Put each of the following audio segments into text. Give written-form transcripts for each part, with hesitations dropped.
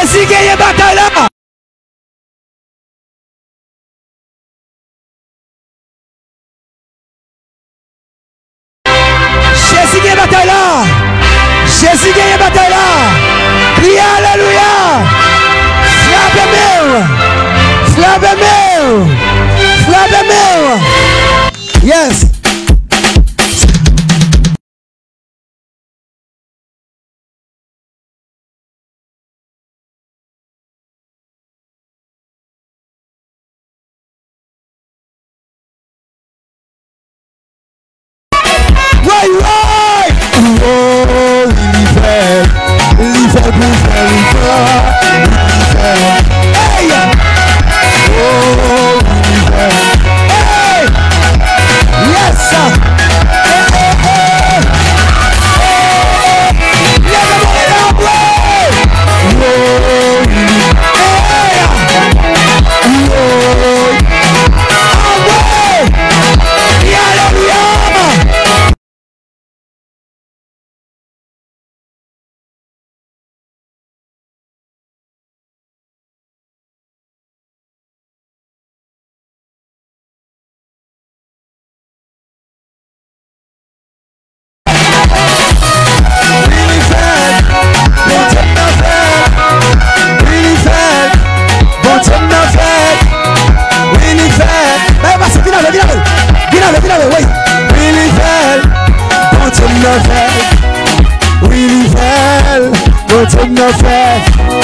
Jésus gagne bataille là. Jésus gagne bataille là. Jésus gagne bataille là. Crie alléluia. Frappez-moi. Frappez-moi. Frappez-moi. Yes.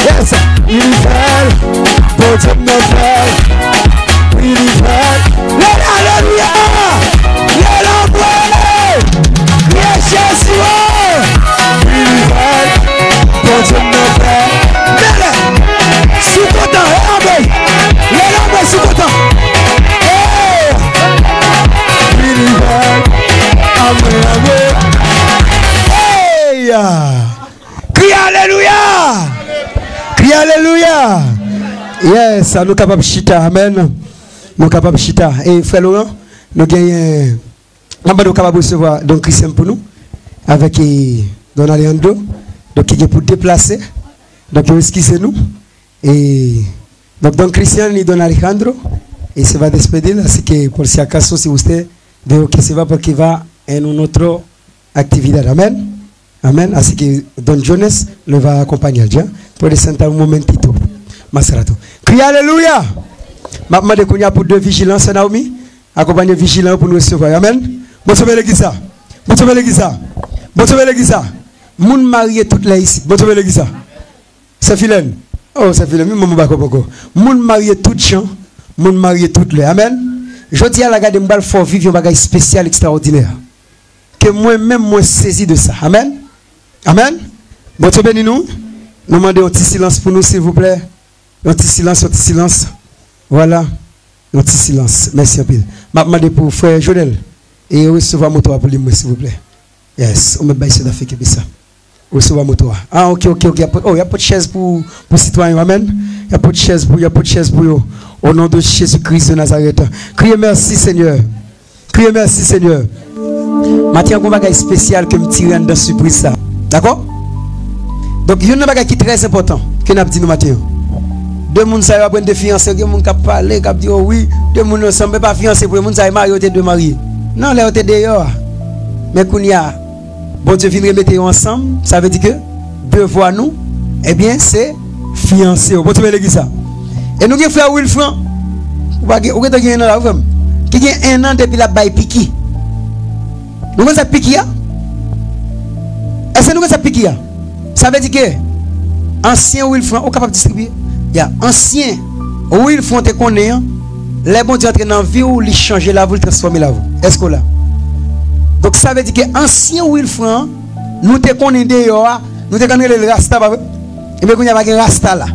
Yes, il fait, bon Dieu me fait, il fait, alléluia, il l'envoie, il Jésus, il fait, bon Dieu me fait, mais sous content, il l'envoie sous content, il fait, amen, hey, crie alléluia. Crie alléluia. Yes, nous capables chita. Amen. Nous capables chita. Et frère Laurent, nous gagnons. Nous sommes capables de recevoir donc Christian pour nous. Avec Don Alejandro. Donc il est pour déplacer. Donc excusez-nous. Et donc Don Christian et Don Alejandro. Et ça va despedir. Así que por si acaso si usted veo que se va porque va en una otra actividad. Amen. Amen. Así que Don Jonas le va accompagner. Pour sentir un momentito. Maserato. Crie alléluia. Maman de Kounia pour deux vigilances, Naomi. Accompagner vigilant pour nous recevoir. Amen. Bon sauver l'église. Bon sauver l'église. Bon sauver l'église. Moun marié toutes les ici. Bon sauver l'église. C'est Philène. Oh, c'est Philène. Moun marié toutes gens. Moun marié toutes les. Amen. Je dis à la garde de m'bal fort vivre un bagage spécial extraordinaire. Que moi-même moi saisi de ça. Amen. Amen. Bon sauver nous. Nous demandons un petit silence pour nous, s'il vous plaît. Un petit silence, un petit silence. Voilà. Un petit silence. Merci un peu. Je demande pour frère Jonel. Et recevoir mon toit pour lui, s'il vous plaît. Yes. On me baisse d'affaire qui ça. Recevoir mon toit. Ah, ok. Oh, il n'y a pas de chaise pour citoyens. Amen. Il n'y a pas de chaise pour eux. Au nom de Jésus-Christ de Nazareth. Criez merci, Seigneur. Criez merci, Seigneur. Maintenant, un bagage spécial que me tire dans surprise ça. D'accord? Donc, il y a un bagage qui est très important que nous avons dit nous matin. Deux personnes qui ont des fiancés, deux personnes qui parlent, qui disent oui, deux personnes ne sont pas fiancés, pour les gens qui mariés, deux mariés. Non, là, ils sont dehors. Mais quand il y a, bon Dieu vient remettre ensemble, ça veut dire que deux fois nous, eh bien, c'est fiancé. Bon Dieu, l'église ça. Et nous avons frère Wilfran, qui a un an depuis la baille Piki. Nous avons ça Piki. Est-ce que nous avons ça Piki? Ça veut dire que ancien Wilfran, on est capable de distribuer. Il y a ancien Wilfran te connaît, les bons dieux entrent dans la vie ou ils changent la vie, ils transforment la vie. Est-ce que là? Donc ça veut dire que ancien Wilfran, nous te connaissons dehors, nous te connaissons le rasta, et bien il y a un rasta là.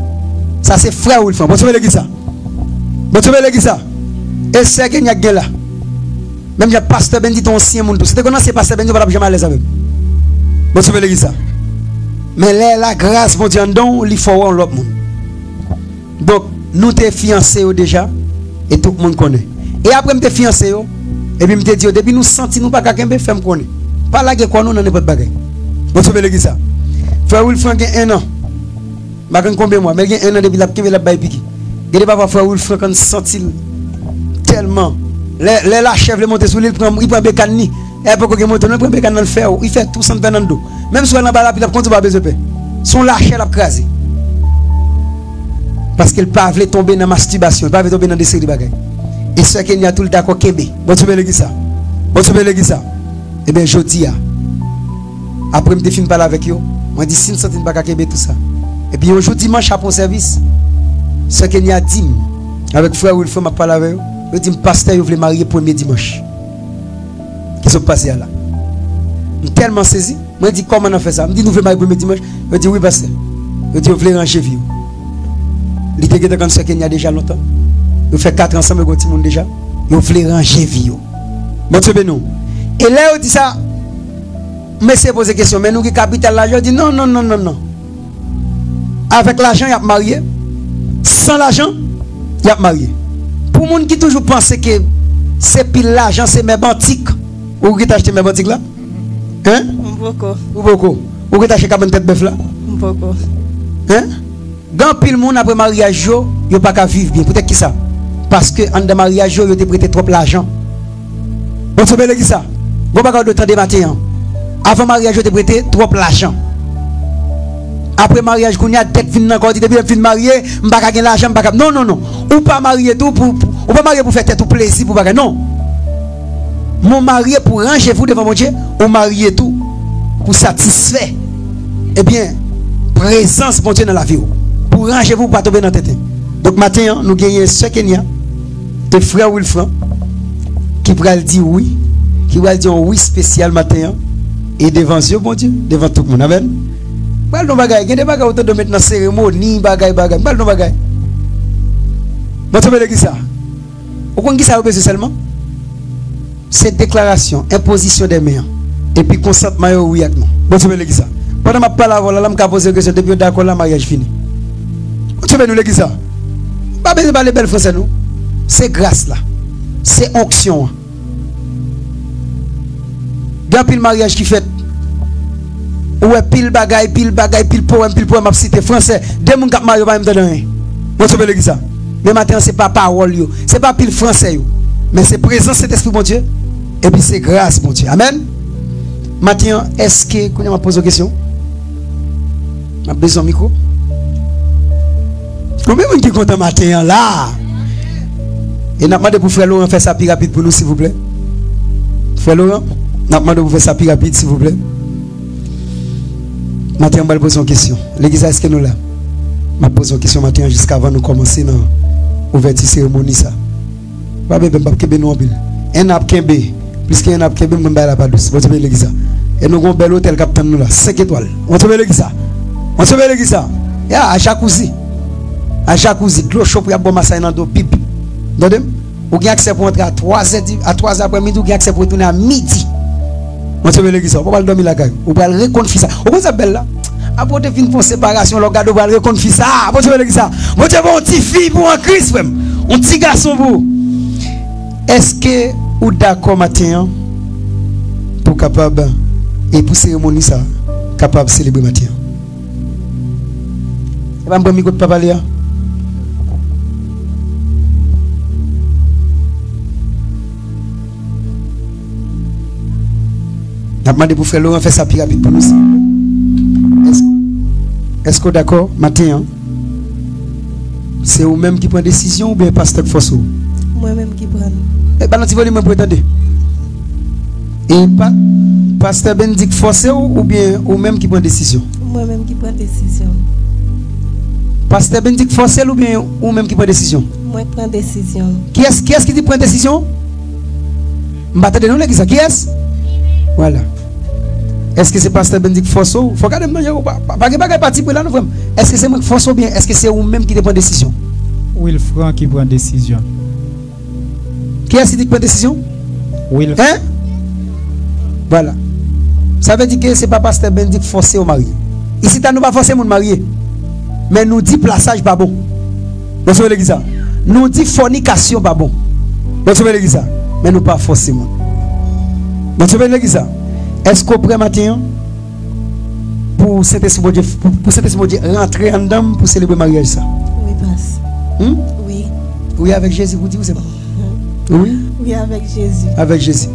Ça c'est frère Wilfran. Vous savez l'église ça? Vous savez l'église ça? Et c'est qu'il y a là. Même il y a pasteur Bendy, ton ancien monde. Si tu connais pasteur Bendy, tu ne vas jamais aller avec. Vous savez l'église ça? Mais là, la grâce, mon Dieu, il faut voir l'autre monde. Donc, nous sommes fiancés déjà, et tout le monde connaît. Et après, nous sommes fiancés, et puis, je dis, depuis nous sentons, nous pas quelqu'un qui fait me connaître. Pas là que nous n'avons pas de bagaille. Vous savez l'église ça? Frère Wilfran a un an. Je ne sais pas combien de mois, mais il y a un an depuis la piqué. Il y a des papas frère Wilfran quand senti tellement. La chef le monter sur l'île, il prend bécane. Et pour qu'il monte, il prend bécane dans le fer. Il fait tout sans Fernando. Même si on a pas la pile, il pas besoin de paix. Son lâche, il a crasé. Parce qu'il ne peut pas tomber dans la masturbation, il ne peut pas tomber dans des séries de bagages. Et ce qu'il y a tout le d'accord Kembe. Bon, tu veux le ça. Bon, tu veux le ça. Eh bien, je dis, après, je finis parler avec eux. Je dis, si nous ne pas Kembe tout ça. Et puis, aujourd'hui, dimanche, après mon service, ce qu'il y a dit, avec frère Wilfran, je parle avec eux. Je dis, pasteur, vous voulez marier le premier dimanche. Qui sont passés là. Je suis tellement saisi. Je dis, comment on a fait ça? Je dis, nous voulons marier le premier dimanche. Je dis, oui, pasteur. Je dis, vous voulez ranger vie. Il était comme ça qu'il y a déjà longtemps. Vous faites 4 ans ensemble avec tout le monde déjà. Vous voulez ranger vie. Bon, tu sais, nous. Et là, on dit ça. Mais c'est posé question. Mais nous qui capital l'argent, on dit non, non, non, non, non. Avec l'argent, il y a marié. Sans l'argent, il y a marié. Pour les gens qui toujours pensent que c'est pile l'argent, c'est mes bantiques. Ou qui t'achète mes bantiques là? Hein? Beaucoup. Ou beaucoup. Ou qui t'achète comme une tête bœuf là? Beaucoup. Hein? Quand pile monde après mariage, yo pas qu'à vivre bien. Peut-être qui ça? Parce que en de mariage, yo te prêté trop l'argent. Vous savez qui ça? Vous pas de temps de matin. Avant mariage, yo te prêté trop l'argent. Après mariage, qu'on y a tête fin encore, tu depuis fin marié, m'pa gagner l'argent, m'pa non non non. Ou pas marier tout pour ou pas marier pour faire tête tout plaisir pour pas non. Mon marié pour ranger vous devant mon Dieu, ou marié tout pour satisfaire. Eh bien, présence mon Dieu dans la vie. Pour ranger vous pas tomber dans la tête. Donc matin, nous gagnons ce Kenya, de frère Wilfran, qui va dire oui, qui va dire oui spécial matin, et devant Dieu, mon Dieu, devant tout le monde. Amen. Bal no bagay, il y a des bagages autour de mettre dans cérémonie, bal no bagay. Bon, tu veux dire ça? Vous comprenez ça seulement? C'est déclaration, imposition des mains, et puis consentement oui avec nous. Bon, tu veux dire ça? Pendant ma parole, là, je me pose la question, depuis d'accord, le mariage fini. Tu veux nous dire ça? Pas besoin de parler belle français, nous. C'est grâce là. C'est onction. Il y a pile mariage qui fait. Ouais, pile bagaille, pile poème, m'a cité français. Deux moun k'ap marié pas même dedans. Vous savez le ça? Mais maintenant c'est pas parole yo, c'est pas pile français yo. Mais c'est présence cet esprit mon Dieu. Et puis c'est grâce mon Dieu. Amen. Maintenant, est-ce que qu'on m'a posé une question? M'a besoin de micro. Combien de gens qui content matin là? Et n'a demandé pour frère Laurent faire ça plus rapide pour nous s'il vous plaît. Frère Laurent, n'a demandé pour faire ça plus rapide s'il vous plaît. Maintenant, je vais poser une question. L'église, est-ce que nous là? Je vais poser une question maintenant jusqu'à avant de commencer dans l'ouverture cérémonie. Ça. Pas de problème, nous avons un apkembe. Plus qu'un apkembe, je vais la pas douce. Vous savez l'église. Et nous avons un bel hôtel captain nous là, 5 étoiles. Vous savez l'église. Vous savez l'église. À jacuzzi. À jacuzzi, de l'eau chaude pour y avoir massage dans le pipi. Vous avez accès pour entrer à 3h après-midi, vous avez accès pour retourner à midi. Vous savez l'église. Vous allez dormir là-bas. Vous allez reconfier ça. Vous savez là? Après de fin pour séparation, le gars doit reconfier ça. Vous savez l'église. Vous avez un petit fille pour un Christ, un petit garçon pour. Est-ce que vous êtes d'accord matin pour capable et pour cérémonie ça capable de célébrer matin? C'est pas un bon micro de papa Léa. Je demandé pour frère Laurent faire ça plus rapide pour nous. Est-ce que vous êtes d'accord matin? C'est vous-même qui prenez décision ou bien pasteur Fosso? Moi-même qui prends. Eh bien, tu vas me prétendre. Et pasteur Benedict Fosso ou bien vous-même qui prenez décision? Moi-même qui prends décision. Pasteur Benedict Fosso ou bien vous-même qui prenez décision? Moi qui prends décision. Qui est-ce qui dit prend décision? M'attendez nous l'église. Qui est-ce? Voilà. Est-ce que c'est pasteur Benedict Fosso? Faut regarder maintenant, pas parti pour là nous vraiment. Est-ce que c'est moi Fosso bien? Est-ce que c'est vous-même qui prend décision? Wilfran qui prend décision. Qui est-ce qui dit prend décision? Wilfran. Hein? Voilà. Ça veut dire que c'est pas pasteur Benedict forcé au mari. Ici nous pas forcer mon marié. Mais nous dit plaçage pas bon. Vous savez l'église ça? Nous dit fornication pas bon. Vous savez l'église ça? Mais nous pas forcer mon. Vous savez l'église ça? Est-ce qu'au près matin, pour Saint-Esprit Dieu, pour Saint-Esprit Dieu rentrer en dedans pour célébrer le mariage ça. Oui, passe. Oui. Oui, avec Jésus, vous dites, c'est pas. Oui. Oui, avec Jésus. Avec Jésus.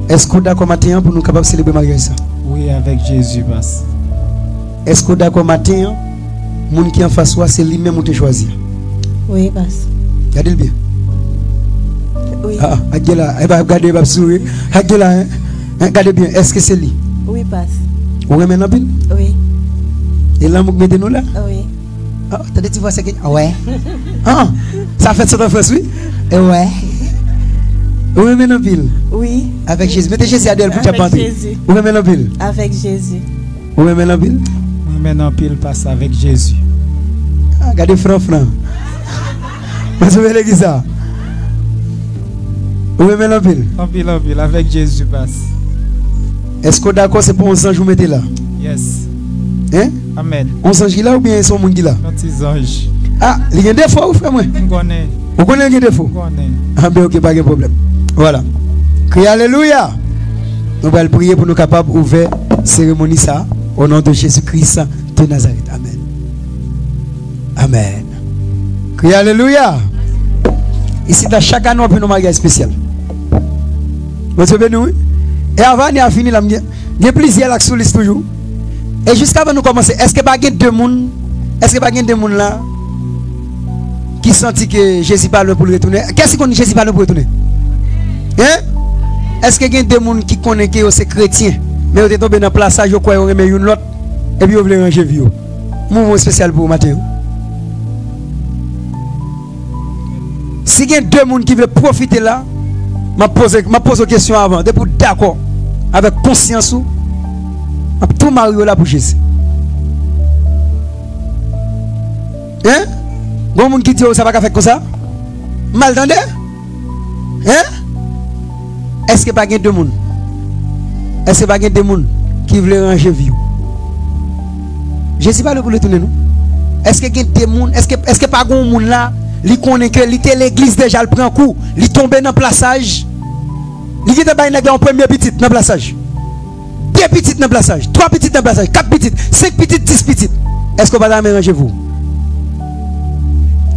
Est-ce qu'on est d'accord matin pour nous capables de célébrer le mariage ça? Oui, avec Jésus, passe. Est-ce qu'on est d'accord matin, moun qui en face soi, c'est lui-même qui choisi? Oui, passe. Regardez bien. Oui. Ah, Agela, elle va regarder, elle va sourire. Agela, hein? Regardez bien, est-ce que c'est lui? Oui, passe. Vous remettez en pile? Oui. Et là, vous mettez nous là? Oui. Ah, t'as dit, tu vois, c'est que. Ouais. Ah, ça fait ça en France, oui? Et ouais. Vous remettez en pile? Oui. Avec Jésus. Mettez Jésus à Dieu pour Avec chanter. Jésus. Vous remettez en pile? Avec Jésus. Vous remettez en pile? Maintenant, pile passe avec Jésus. Ah, regardez, franc. Vous savez qui ça? Vous remettez en pile? En pile, avec Jésus, passe. Est-ce que d'accord, c'est pour 11 anges vous mettez là? Yes. Hein? Amen. 11 anges qui là ou bien ils sont monde qui là? Petits anges. Ah, il y a des défauts, frère moi? On connaît. Vous connaissez les défauts? On connaît. Ah, bien, ok, pas de problème. Voilà. Criez Alléluia. Nous allons prier pour nous capables d'ouvrir la cérémonie ça au nom de Jésus-Christ de Nazareth. Amen. Amen. Criez Alléluia. Ici, dans chaque année, on peut nous marier spécial. Vous savez, nous? Et avant de finir, il y a plusieurs là sur liste toujours. Et jusqu'à avant de commencer, est-ce que pas deux personnes, est-ce que pas deux personnes là qui sentent que Jésus parle pour le retourner? Qu'est-ce qu'on dit Jésus parle pour retourner? Hein? Est-ce que y a des gens qui connaissent que c'est chrétien, mais vous êtes tombé dans le plaçage, vous croyez que vous une autre, et puis vous voulez ranger vie? Mouvement spécial pour matin. Si il y a deux personnes qui veulent profiter là, je pose une question avant, de pour d'accord, avec conscience, je tout marier là pour Jésus. Hein? Bon monde qui dit ça va pas faire comme ça? Mal entendez? Hein? Est-ce que pas deux monde? Est-ce que pas deux monde qui veulent ranger vie? Jésus parle pour le tourner nous. Est-ce que des monde, est-ce que pas grand monde là, li connaît que l'église déjà le prend coup, li tombe dans le plaçage. Li qui te baille en premier petit dans le plaçage. 2 petites dans le plaçage, 3 petites dans le plaçage, 4 petites, 5 petites, 10 petites. Est-ce que vous allez mélanger vous?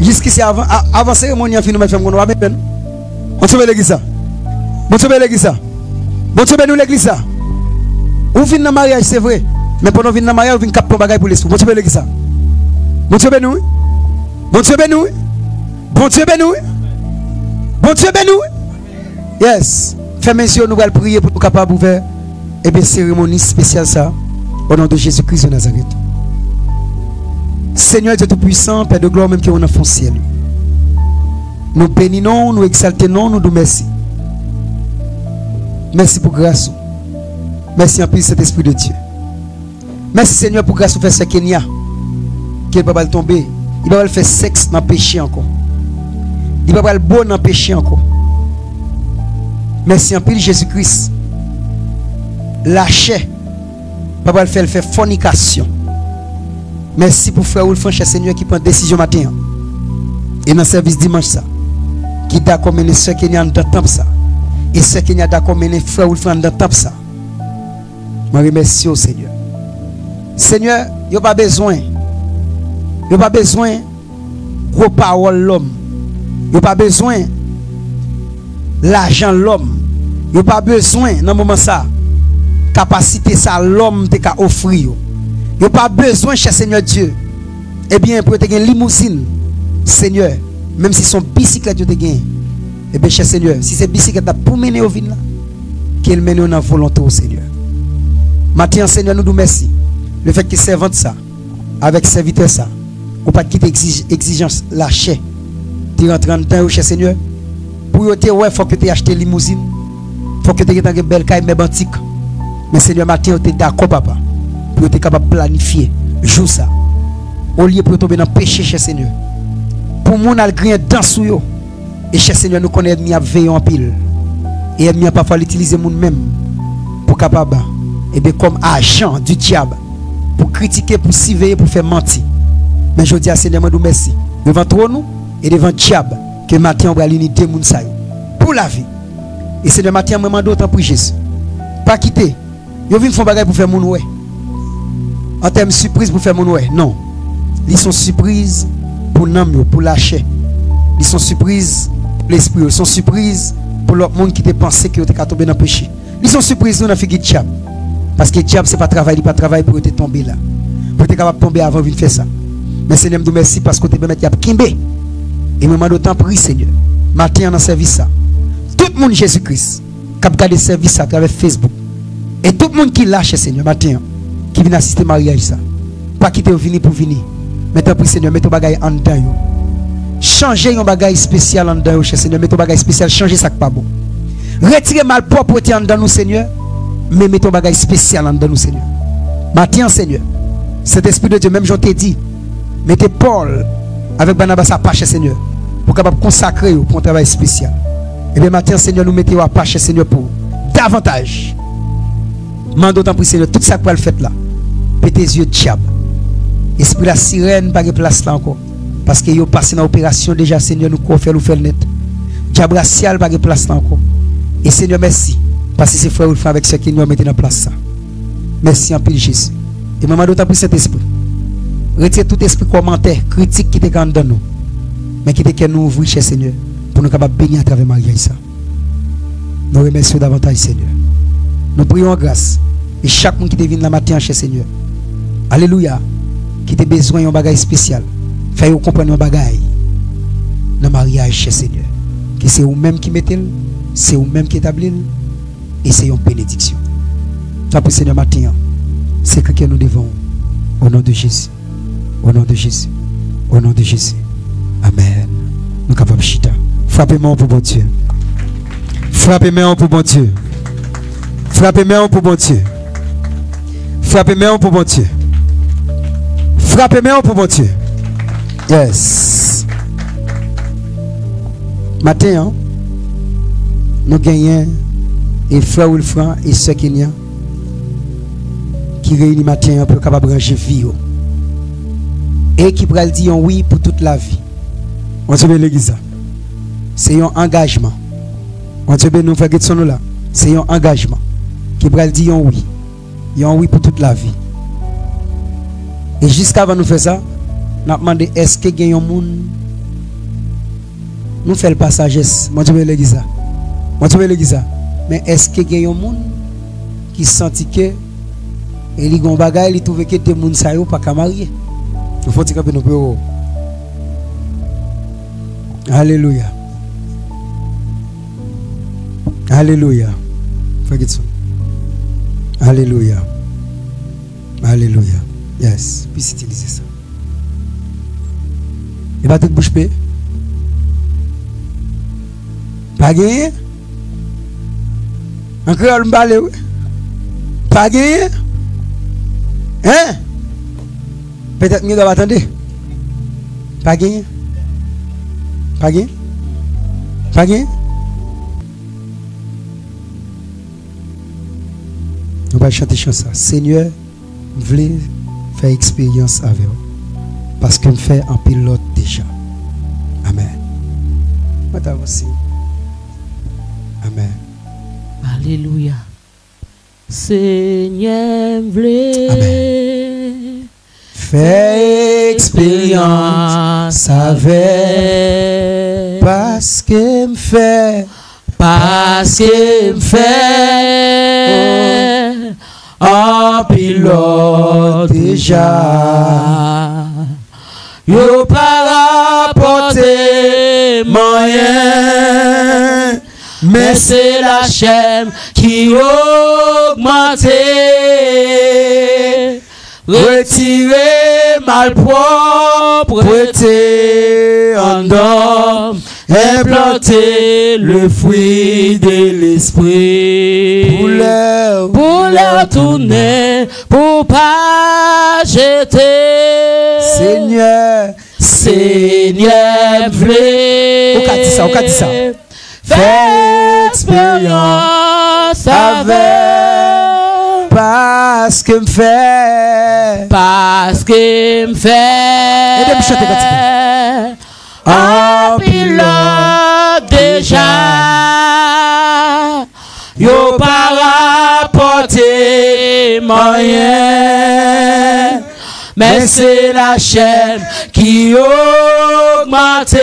Jusqu'ici avant la cérémonie, on finit de faire mon peine. On sauve l'église ça. On sauve l'église ça. On sauve nous l'église ça. On vient dans le mariage, c'est vrai. Mais pendant qu'on vient dans le mariage, on vient capter un bagage pour l'esprit. On sauve l'église ça. On sauve nous. On sauve nous. Bon Dieu bénou. Bon Dieu bénou. Yes. Frères, messieurs, nous allons prier pour nous capables d'ouvrir et bien cérémonie spéciale ça au nom de Jésus-Christ de Nazareth. Seigneur Dieu Tout-Puissant, Père de gloire même qui est en enfant ciel. Nous bénissons, nous exaltons, nous disons merci. Merci pour grâce. Merci en plus cet esprit de Dieu. Merci Seigneur pour grâce au frère Kenya. Qu'il ne va pas tomber. Il va pas faire sexe dans le péché encore. Il va pas le bon dans le péché encore. Merci en pile Jésus-Christ. Lâcher. Il va pas le faire fornication. Merci pour frère Wolfran, cher Seigneur, qui prend décision matin. Et dans le service dimanche ça. Qui d'accord mener soeur Kenya dans le temple ça. Et soeur Kenya d'accord mener frère Wolfran dans le temple ça. Je remercie au Seigneur. Seigneur, il n'y a pas besoin. Il n'y a pas besoin de parole l'homme. Il n'y a pas besoin l'argent l'homme. Il n'y a pas besoin dans le moment ça. Capacité ça l'homme te ka offrir. Il n'y a pas besoin, cher Seigneur Dieu. Eh bien, pour te gagner limousine, Seigneur, même si son bicyclette te gagne, eh bien, cher Seigneur, si c'est bicyclette pour mener au vin là, qu'il mène dans volonté au Seigneur. Maintenant, Seigneur, nous nous merci. Le fait que servante ça, avec serviteur ça, ou pas quitter exigence lâcher. Tu rentres en temps, cher Seigneur. Pour te ouais, faut que tu achètes limousine. Faut que tu aies une belle caille mais antique. Mais Seigneur, matin, tu es d'accord, papa. Pour être capable de planifier. Joue ça. Au lieu de tomber dans le péché, cher Seigneur. Pour mon algrien dans sous yo. Et cher Seigneur, nous connaissons l'ennemi à veiller en pile. Et l'ennemi a parfois l'utiliser nous-mêmes. Pour capable. Et bien comme agent du diable. Pour critiquer, pour surveiller, pour faire mentir. Mais je dis à Seigneur, nous merci. Devant toi, nous, et devant le diable, que matin, on va l'unité pour la vie. Et Seigneur, matin, je demande autant pour Jésus. Pas quitter. Yo vinn font bagay pour faire mon ouais. en termes surprise pour faire mon ouais. Non. Ils sont surprises pour l'âme, pour la chair. Ils sont surprises pour l'esprit. Ils sont surprises pour l'autre monde qui te pensait que tu es tombé dans le péché. Ils sont surprises dans la figure de diable. Parce que le diable, ce n'est pas travail, il n'est pas travail pour te tomber là. Pour être capable de tomber avant de faire ça. Mais Seigneur, nous merci parce que tu peux mettre Yab Kimbe. Et me demande autant prie, Seigneur. Matin, dans le service, ça. Tout le monde, Jésus-Christ, qui a regardé le service à travers Facebook. Et tout le monde qui lâche, Seigneur, matin, qui vient assister au mariage, ça. Pas quitter venir pour venir. Maintenant, prie, Seigneur, mets ton bagage en dedans. Changez un bagage spécial en dedans, Seigneur. Mets ton bagage spécial, changez ça qui pas bon. Retirez mal propreté en dedans, nous, Seigneur. Mais mets ton bagage spécial en dedans, nous, Seigneur. Matin, Seigneur. Cet esprit de Dieu, même je t'ai dit, mettez Paul avec Barnabas à Pache, Seigneur, pour capable consacrer pour un travail spécial. Et bien matin, Seigneur, nous mettons à Pache, Seigneur, pour davantage. Mande autant pour Seigneur, tout ça pour le faire là. Pétez les yeux de diable. Esprit la sirène, pas de place là encore. Parce que vous passé dans l'opération déjà, Seigneur, nous faire net. Diable racial, pas de place là encore. Et Seigneur, merci. Parce que c'est frère ou frère avec ceux qui nous mettent dans place ça. Merci en pile Jésus. Et maman d'autant pour cet esprit. Retirez tout esprit commentaire, critique qui était dans nous. Mais qui était que nous ouvrir, cher Seigneur, pour nous capables de bénir à travers mariage ça. Nous remercions davantage, Seigneur. Nous prions en grâce. Et chaque monde qui te vient la matin, cher Seigneur. Alléluia. Qui te besoin d'un bagage spécial. Faites-vous comprendre un bagage. Dans le mariage, cher Seigneur. Que c'est vous-même qui mettez, c'est vous-même qui établissez. Et c'est une bénédiction. Ça pour Seigneur matin. C'est que nous devons. Au nom de Jésus. Au nom de Jésus. Au nom de Jésus. Amen. Nous sommes capables de chita. Frappez-moi pour bon Dieu. Frappez-moi pour bon Dieu. Frappez-moi pour bon Dieu. Frappez-moi pour bon Dieu. Frappez-moi pour bon Dieu. Yes. Matin, hein, nous gagnons et frère Wilfran et sœur Kenya qui réunissent matin pour capable de ranger vie et qui pourra dire oui pour toute la vie. On se met l'église. C'est un engagement. On se met nous faire question là. C'est un engagement qui pourra dire oui. Il y a un oui pour toute la vie. Et jusqu'avant nous faire ça, nous demandons est-ce que il y a un monde nous fait le passage. Moi je vais l'église. Moi je vais l'église. Mais est-ce que il y a un monde qui sentit que et il y a un bagage il trouve que des monde ça yo pas qu'à marier. Il faut que nous puissions. Alléluia. Alléluia. Alléluia. Alléluia. Yes. Puis utiliser ça. Et pas toute bouche paix. Pas gagné. Encore un balai. Pas gagné. Hein? Peut-être mieux d'avoir attendu. Pas gagné. Pas gagné. Pas gagné. Nous allons chanter chanson. Seigneur, je voulais faire expérience avec vous. Parce que je fais un pilote déjà. Amen. Amen. Alléluia. Seigneur, je voulais faire expérience avec. Parce que je fais. Parce que me fait un pilote déjà. Yo pas rapporter moyen, mais c'est la chaîne qui augmente. Retirer malpropreté en homme. Implanter le fruit de l'esprit pour leur tourner, pour pas jeter. Seigneur, v'lait. On dit ça. Fais expérience avec. Parce que me fait. Et de me chanter un pilote déjà. Yo pas rapporter moyen, mais c'est la chair qui augmente.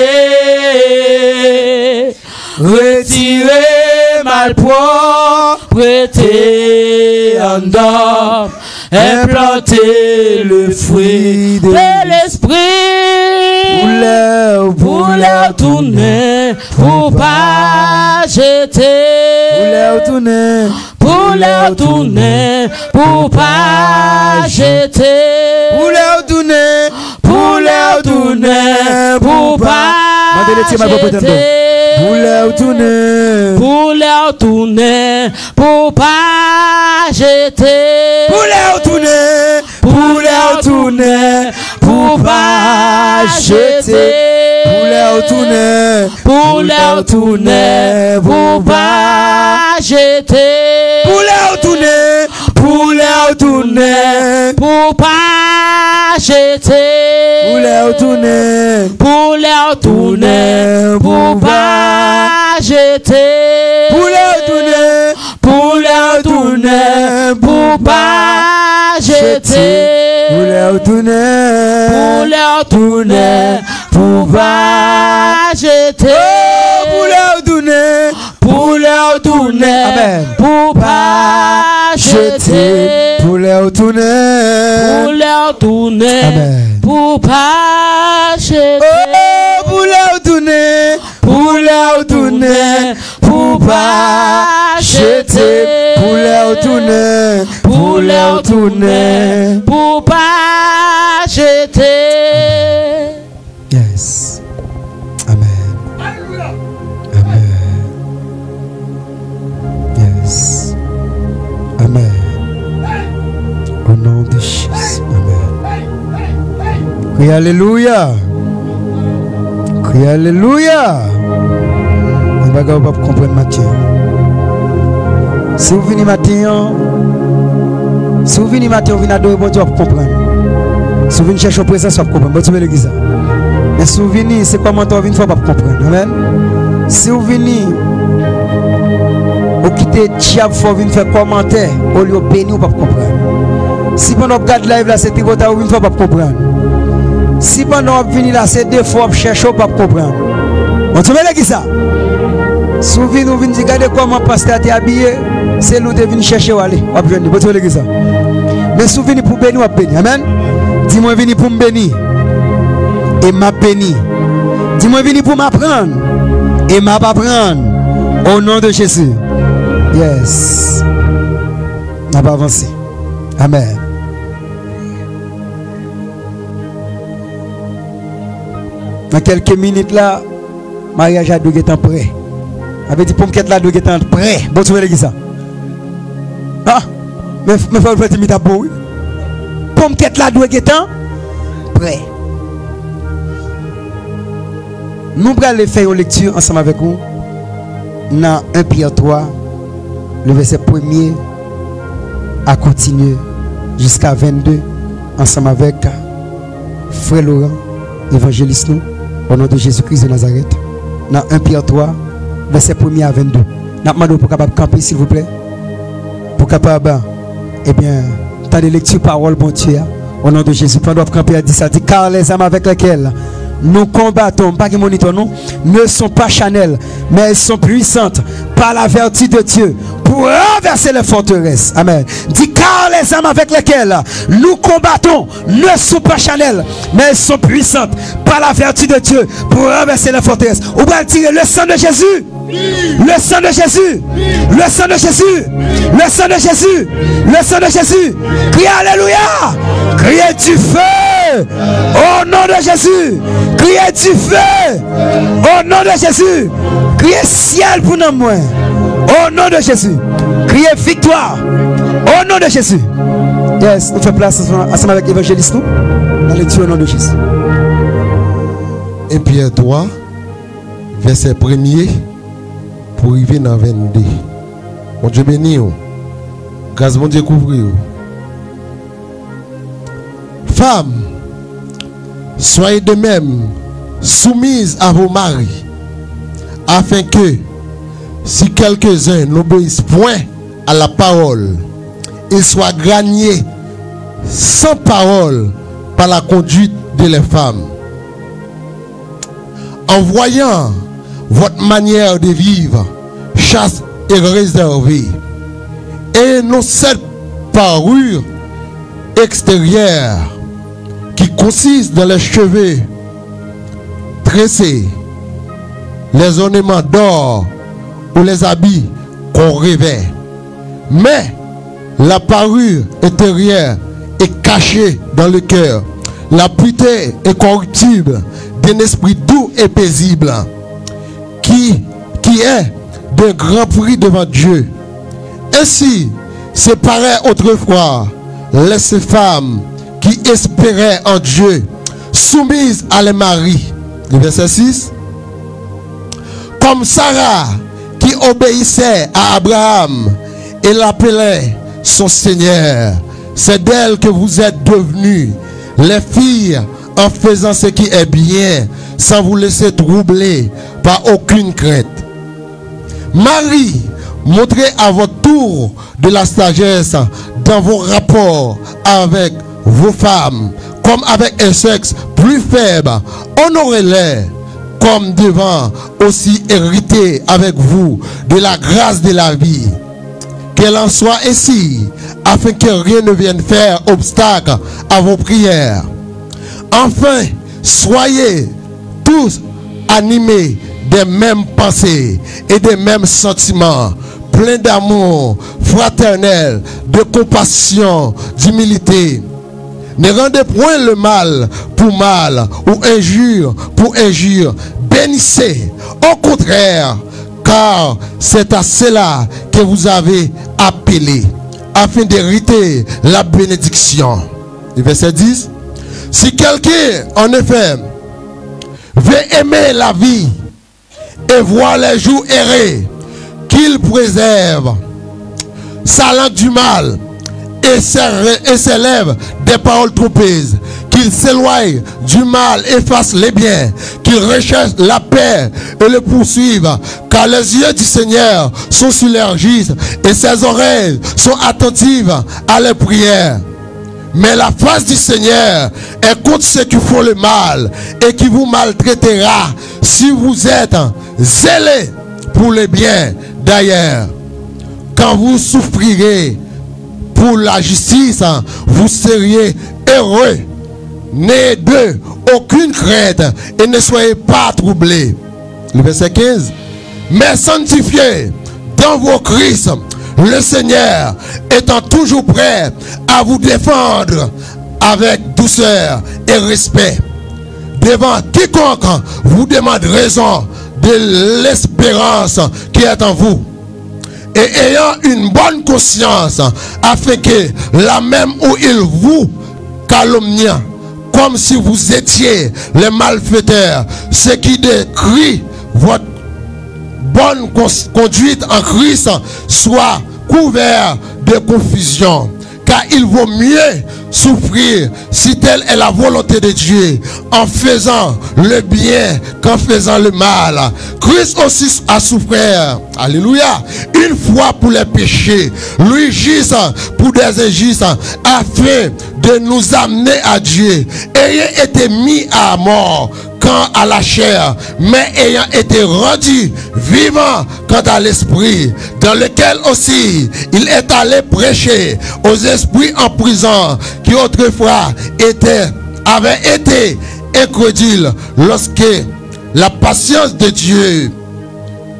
Retirez malpropre, prêtez en dehors, implantez le fruit de l'esprit. Pour leur tourner, pour pas jeter. Pour leur tourner, pour pas jeter. Pour leur tourner, pour leur tourner, pour pas jeter. Pour leur tourner, pour leur tourner, pour pas jeter. Pour leur tourner, pour leur tourner, pour pas jeter. Pour leur tourner, pour leur tourner, pour pas jeter. Pour leur tourner, pour leur tourner, pour pas jeter. Pour leur tourner, pour leur tourner, pour pas jeter. Pour leur tourner, pour leur tourner, pour pas jeter. Pour leur tourner, pour leur tourner, pour pas jeter. Pour leur tourner, pour leur tourner, Amen. Pour pas jeter. Pour leur tourner, pour leur tourner, Amen. Pour pas jeter. Oh, pour leur tourner, pour leur tourner, pour pas jeter. Pour leur tourner, pour leur tourner, pour pas jeter. Yes. Amen. Amen. Yes. Amen. Au nom de Jésus. Amen. Crie Alléluia. Crie Alléluia. On va pas comprendre matin. Si vous venez matin, vous venez adorer bon Dieu pour comprendre. Si vous venez chercher la présence, vous comprendre. Vous l'église. Mais si vous venez, c'est comment vous venez, faut pas comprendre. Amen. Si vous venez, vous quittez Diable, vous venez faire commentaire, au lieu de bénir, vous pas comprendre. Si pendant que vous regardez live là, c'est tout, vous ne faut pas comprendre. Si pendant que vous venez là, c'est deux fois, vous cherchez, vous pas comprendre. Vous l'église. Si vous venez, regarder comment le pasteur est habillé, c'est nous qui venons chercher où aller. Vous l'église. Mais si vous venez pour bénir, vous bénir. Amen. Dis-moi, venez pour me bénir. Et m'a béni. Dis-moi, venez pour m'apprendre. Et m'a apprendre. Au nom de Jésus. Yes. On va avancer. Amen. Dans quelques minutes là, mariage à deux est prêt. Avait dit pour me quitter là, deux est prêt. Bon, tu veux l'église ça? Ah, mais faut faire timide à bon. Pour me quitter là, deux est prêt. Nous allons faire une lecture ensemble avec vous dans 1 Pierre 3, le verset 1er à continuer jusqu'à 22, ensemble avec Frère Laurent, évangéliste nous, au nom de Jésus-Christ de Nazareth. Dans 1 Pierre 3, verset 1er à 22. Nous demandons pour capable camper, s'il vous plaît. Pour capable, eh bien, tant de lecture parole, bon Dieu, au nom de Jésus. Pendant camper, dit ça, dit car les âmes avec lesquelles nous combattons, pas que monitor nous, ne sont pas charnelles, mais elles sont puissantes par la vertu de Dieu pour renverser les forteresses. Amen. Dit car les âmes avec lesquelles nous combattons ne sont pas charnelles, mais elles sont puissantes par la vertu de Dieu pour renverser les forteresses. On va tirer le sang de Jésus. Le sang de Jésus. Le sang de Jésus. Le sang de Jésus. Le sang de Jésus. Criez Alléluia. Criez du feu. Au nom de Jésus. Criez du feu. Au nom de Jésus. Criez ciel pour nous. Au nom de Jésus. Criez victoire. Au nom de Jésus. Yes, nous faisons place ensemble avec l'évangéliste nous. Dans les au nom de Jésus. Et Pierre 3, verset 1er pour arriver dans 22. Mon Dieu béni. Grâce mon Dieu couvrir. Femmes, soyez de même soumises à vos maris, afin que, si quelques-uns n'obéissent point à la parole, ils soient gagnés sans parole par la conduite de les femmes. En voyant votre manière de vivre, chaste et réservée, et non cette parure extérieure qui consiste dans les cheveux tressés, les ornements d'or ou les habits qu'on revêt. Mais la parure intérieure est cachée dans le cœur. La pureté est corruptible d'un esprit doux et paisible qui est de grand prix devant Dieu. Ainsi séparaient autrefois les femmes qui espéraient en Dieu, soumises à les maris. Le verset 6. Comme Sarah qui obéissait à Abraham et l'appelait son Seigneur. C'est d'elle que vous êtes devenus les filles en faisant ce qui est bien, sans vous laisser troubler par aucune crainte. Marie, montrez à votre tour de la sagesse dans vos rapports avec vos femmes, comme avec un sexe plus faible. Honorez-les comme devant aussi hériter avec vous de la grâce de la vie. Qu'elle en soit ainsi, afin que rien ne vienne faire obstacle à vos prières. Enfin, soyez tous animés des mêmes pensées et des mêmes sentiments, pleins d'amour fraternel, de compassion, d'humilité. Ne rendez point le mal pour mal ou injure pour injure. Bénissez, au contraire, car c'est à cela que vous avez appelé, afin d'hériter la bénédiction. Le verset 10. Si quelqu'un, en effet, veut aimer la vie et voir les jours errer, qu'il préserve sa langue du mal et s'élève des paroles trompeuses, qu'il s'éloigne du mal et fasse les biens, qu'il recherche la paix et le poursuive, car les yeux du Seigneur sont sur leurs gistes et ses oreilles sont attentives à leurs prières. Mais la face du Seigneur est contre ceux qui font le mal et qui vous maltraitera si vous êtes zélés pour le bien. D'ailleurs, quand vous souffrirez pour la justice, vous seriez heureux. N'ayez d'eux aucune crainte et ne soyez pas troublés. Le verset 15. Mais sanctifiez dans vos Christ le Seigneur, étant toujours prêt à vous défendre avec douceur et respect devant quiconque vous demande raison de l'espérance qui est en vous, et ayant une bonne conscience, afin que la même où il vous calomnie, comme si vous étiez les malfaiteurs, ce qui décrit votre bonne conduite en Christ, soit couvert de confusion. Car il vaut mieux souffrir, si telle est la volonté de Dieu, en faisant le bien qu'en faisant le mal. Christ aussi a souffert, alléluia, une fois pour les péchés, lui juste pour des injustes, afin de nous amener à Dieu, ayant été mis à mort quant à la chair, mais ayant été rendu vivant quant à l'esprit, dans lequel aussi il est allé prêcher aux esprits en prison, qui autrefois avaient été incrédules lorsque la patience de Dieu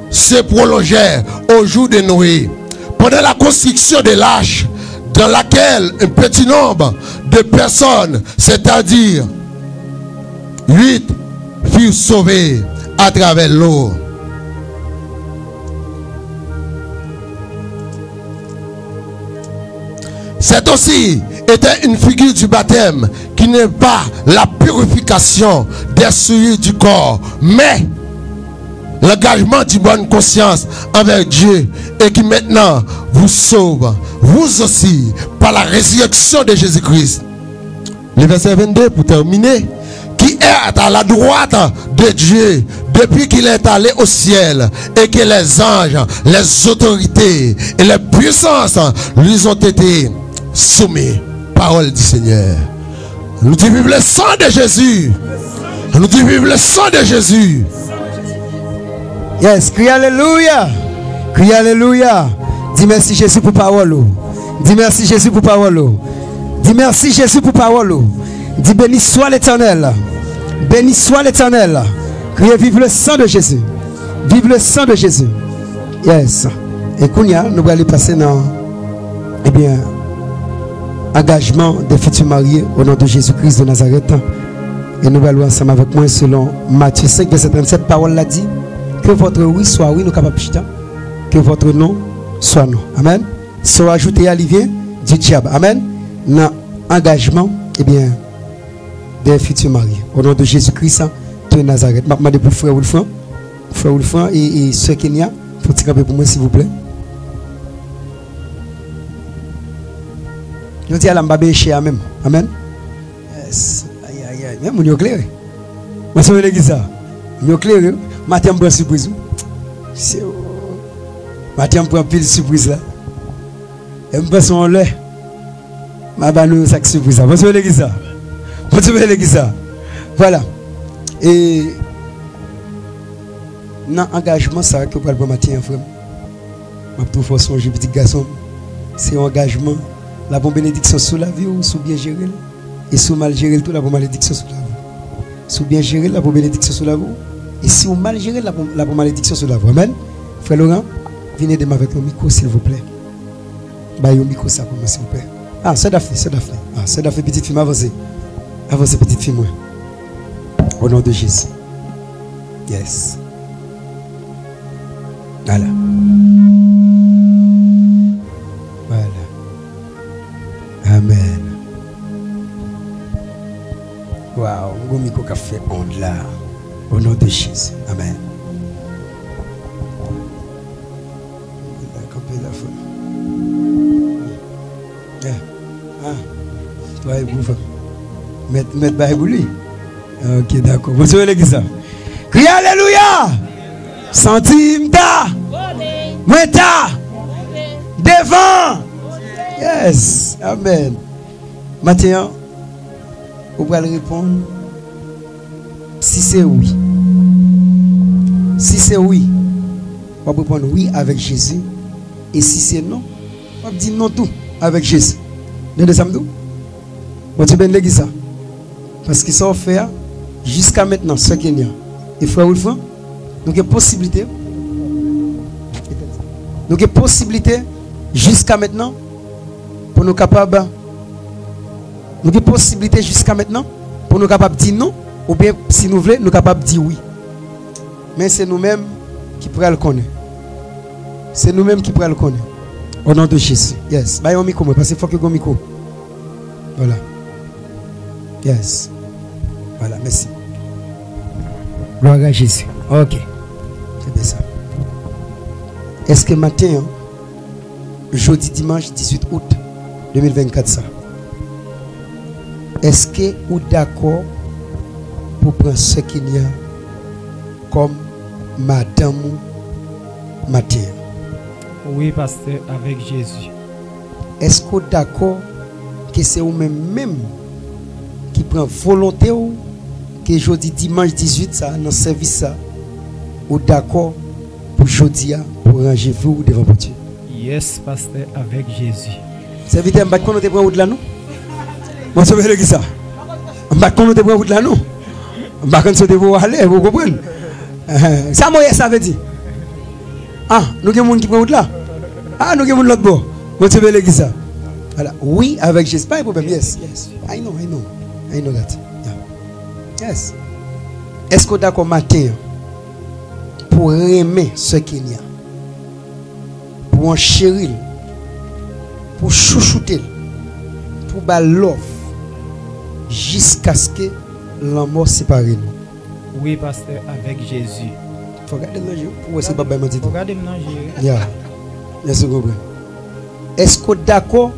se prolongeait au jour de Noé, pendant la construction de l'arche, dans laquelle un petit nombre de personnes, c'est-à-dire 8, furent sauvés à travers l'eau. C'est aussi était une figure du baptême, qui n'est pas la purification des souillures du corps, mais l'engagement d'une bonne conscience envers Dieu, et qui maintenant vous sauve, vous aussi, par la résurrection de Jésus-Christ. Le verset 22 pour terminer. Qui est à la droite de Dieu depuis qu'il est allé au ciel, et que les anges, les autorités et les puissances lui ont été soumis. Parole du Seigneur. Nous disons vive le sang de Jésus. Nous disons vive le sang de Jésus. Yes, crie alléluia. Crie alléluia. Dis merci Jésus pour parole. Dis merci Jésus pour parole. Dis merci Jésus pour parole. Dis béni soit l'Éternel. Béni soit l'Éternel. Criez vive le sang de Jésus. Vive le sang de Jésus. Yes. Et Kounia, nous allons aller passer dans engagement des futurs mariés au nom de Jésus-Christ de Nazareth. Et nous allons ensemble avec moi selon Matthieu 5, verset 37. Parole l'a dit que votre oui soit oui, nous capables de que votre non soit non. Amen. Soit ajouté à l'ivien du diable. Amen. Dans engagement, des futurs mariés. Au nom de Jésus-Christ de Nazareth. Je vais demander pour frère Wolfran. Frère Wolfran et Sœur Kenya. Faut tirer pour moi s'il vous plaît. Je dis à l'ambabé chez même. Amen. Yes. Aïe aïe aïe. Même on est clair. Moi c'est l'église ça. On est clair. Matin on prend surprise. Matin on prend pile surprise là. Et me passe en l'air. Ma banou ça surprise. Moi c'est l'église ça. Moi c'est l'église ça. Voilà. Et dans l'engagement ça que pour le matin frère. Ma trouve force son petit garçon. C'est un engagement. La bonne bénédiction sur la vie ou sous bien gérer. Et sous mal gérer tout la bonne malédiction sur la vie. Sous bien gérer la bonne bénédiction sur la vie. Et si vous mal gérer la bonne malédiction sur la vie. Amen. Frère Laurent, venez de avec le micro s'il vous plaît. Bah le micro ça pour moi s'il vous plaît. Ah, c'est Daphné, c'est Daphné. Ah, c'est Daphné petite fille, avancez. Avancez petite fille moi. Au nom de Jésus. Yes. Voilà. Amen. Waouh, mon micro qui a fait onde là. Au nom de Jésus. Amen. Toi et vous. Mettre Bible lui. Ok, d'accord. Vous savez l'église ça. Crie alléluia. Sentimta. Mweta. Devant. Yes. Amen. Maintenant, vous pouvez répondre si c'est oui. Si c'est oui, on va répondre oui avec Jésus. Et si c'est non, on va dire non tout avec Jésus. Vous savez ça? Vous avez bien ça. Parce que ça fait jusqu'à maintenant, ce qu'il y a. Et frère Wolfram, donc il y a possibilité. Donc il y a possibilité jusqu'à maintenant pour nous capables. Nous avons possibilité jusqu'à maintenant pour nous capables de dire non, ou bien si nous voulons, nous capables de dire oui. Mais c'est nous-mêmes qui pourrons le connaître. C'est nous-mêmes qui pourrons le connaître. Au nom de Jésus. Yes. Bah, il y a un micro, parce qu'il faut que y ait un micro. Voilà. Yes. Voilà, merci. Gloire à Jésus. Ok. C'est bien ça. Est-ce que matin, jeudi, dimanche, 18 août 2024, ça? Est-ce que vous êtes d'accord pour prendre ce qu'il y a comme madame matin? Oui, pasteur, avec Jésus. Est-ce que vous êtes d'accord que c'est vous-même qui prend volonté ou que jeudi, dimanche 18, ça, dans le service, ça, ou d'accord pour jeudi, pour ranger vous devant Dieu? Yes, pasteur, avec Jésus. C'est vite, on va prendre route là, non? Moi, je vais dire ça. On va prendre route là, non? On va prendre aller, vous comprenez? Ça, moi, ça veut dire. Ah, nous avons des gens qui prennent route là. Ah, nous avons l'autre bord. Moi, je vais dire ça. Voilà. Oui, avec Jésus, pas de problème. Yes, yes. I know that. Yeah. Yes. Est-ce que vous êtes d'accord matin pour aimer ce qu'il y a? Pour en chérir, pour chouchouter, pour bal love, jusqu'à ce que la mort sépare nous? Oui, pasteur, avec Jésus. Il faut regarder le jeu. Pour essayer de ne pas dire. Regardez maintenant, Jésus. Yeah. Yes, vous comprenez. Est-ce que vous êtes d'accord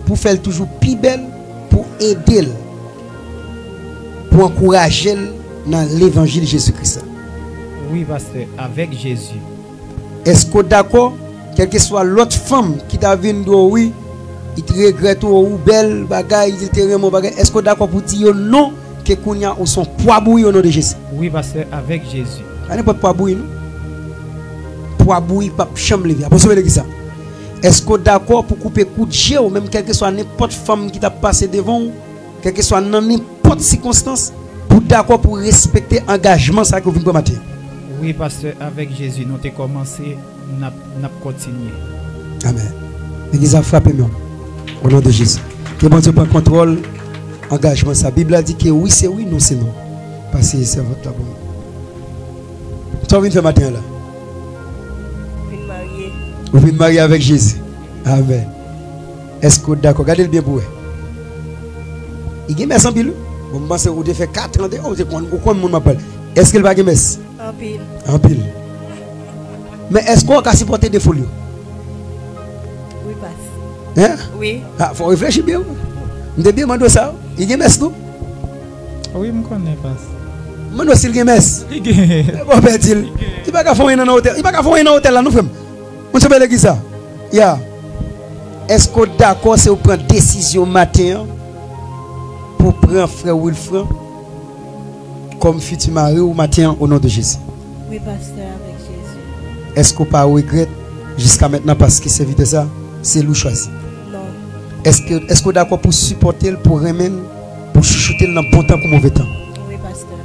pour faire toujours plus belle, pour aider, pour encourager dans l'évangile de Jésus-Christ? Oui, pasteur, avec Jésus. Est-ce que vous êtes d'accord, quelle que soit l'autre femme qui t'a vu, oui, il te regrette ou belle bagaille, il te remet bagaille. Est-ce que d'accord pour dire non que Kounia ou son poids bouilli au nom de Jésus? Oui, pasteur, avec Jésus. Il n'y a pas de poids bouilli, non? Poids bouilli, pas chambre levé. Après, c'est ça. Est-ce que d'accord pour couper coup de jet ou même quelle que soit n'importe femme qui t'a passé devant, quelle que soit n'importe circonstance, pour d'accord pour respecter l'engagement ça que vous venez matin? Oui, pasteur, avec Jésus, nous avons commencé, nous avons continué. Amen. L'église a frappé, moi. Au nom de Jésus. Que bon Dieu prend contrôle, engagement. Sa Bible a dit que oui, c'est oui, non, c'est non. Parce que c'est votre bon. Tu viens faire matin là? Vous venez marier avec Jésus. Amen. Est-ce que d'accord? Regardez le bien pour vous. Il y a mes pile. Vous me pensez que vous avez fait 4 ans. Pourquoi le monde m'appelle? Est-ce qu'il va y avoir En pile. En pile. Mais est-ce qu'on a supporté des folios? Oui, passe. Hein? Oui. Ah, faut réfléchir bien. Vous devez bien demander ça. Il y a mes tout? Oui, je connais pas. Mano s'il y a mes. Bon, ben, il va pas faire un hôtel. Il va pas faire un hôtel là, nous frères. On se fait ça. Ya. Est-ce que d'accord c'est vous prendre décision matin pour prendre frère Wilfred comme futur mari ou matin au nom de Jésus? Oui, pasteur, avec Jésus. Est-ce que vous pas regret jusqu'à maintenant parce que c'est vite ça? C'est lui choisi. Non. Est-ce que vous d'accord pour supporter, pour remettre, pour chuchoter dans bon temps comme mauvais temps? Oui, pasteur,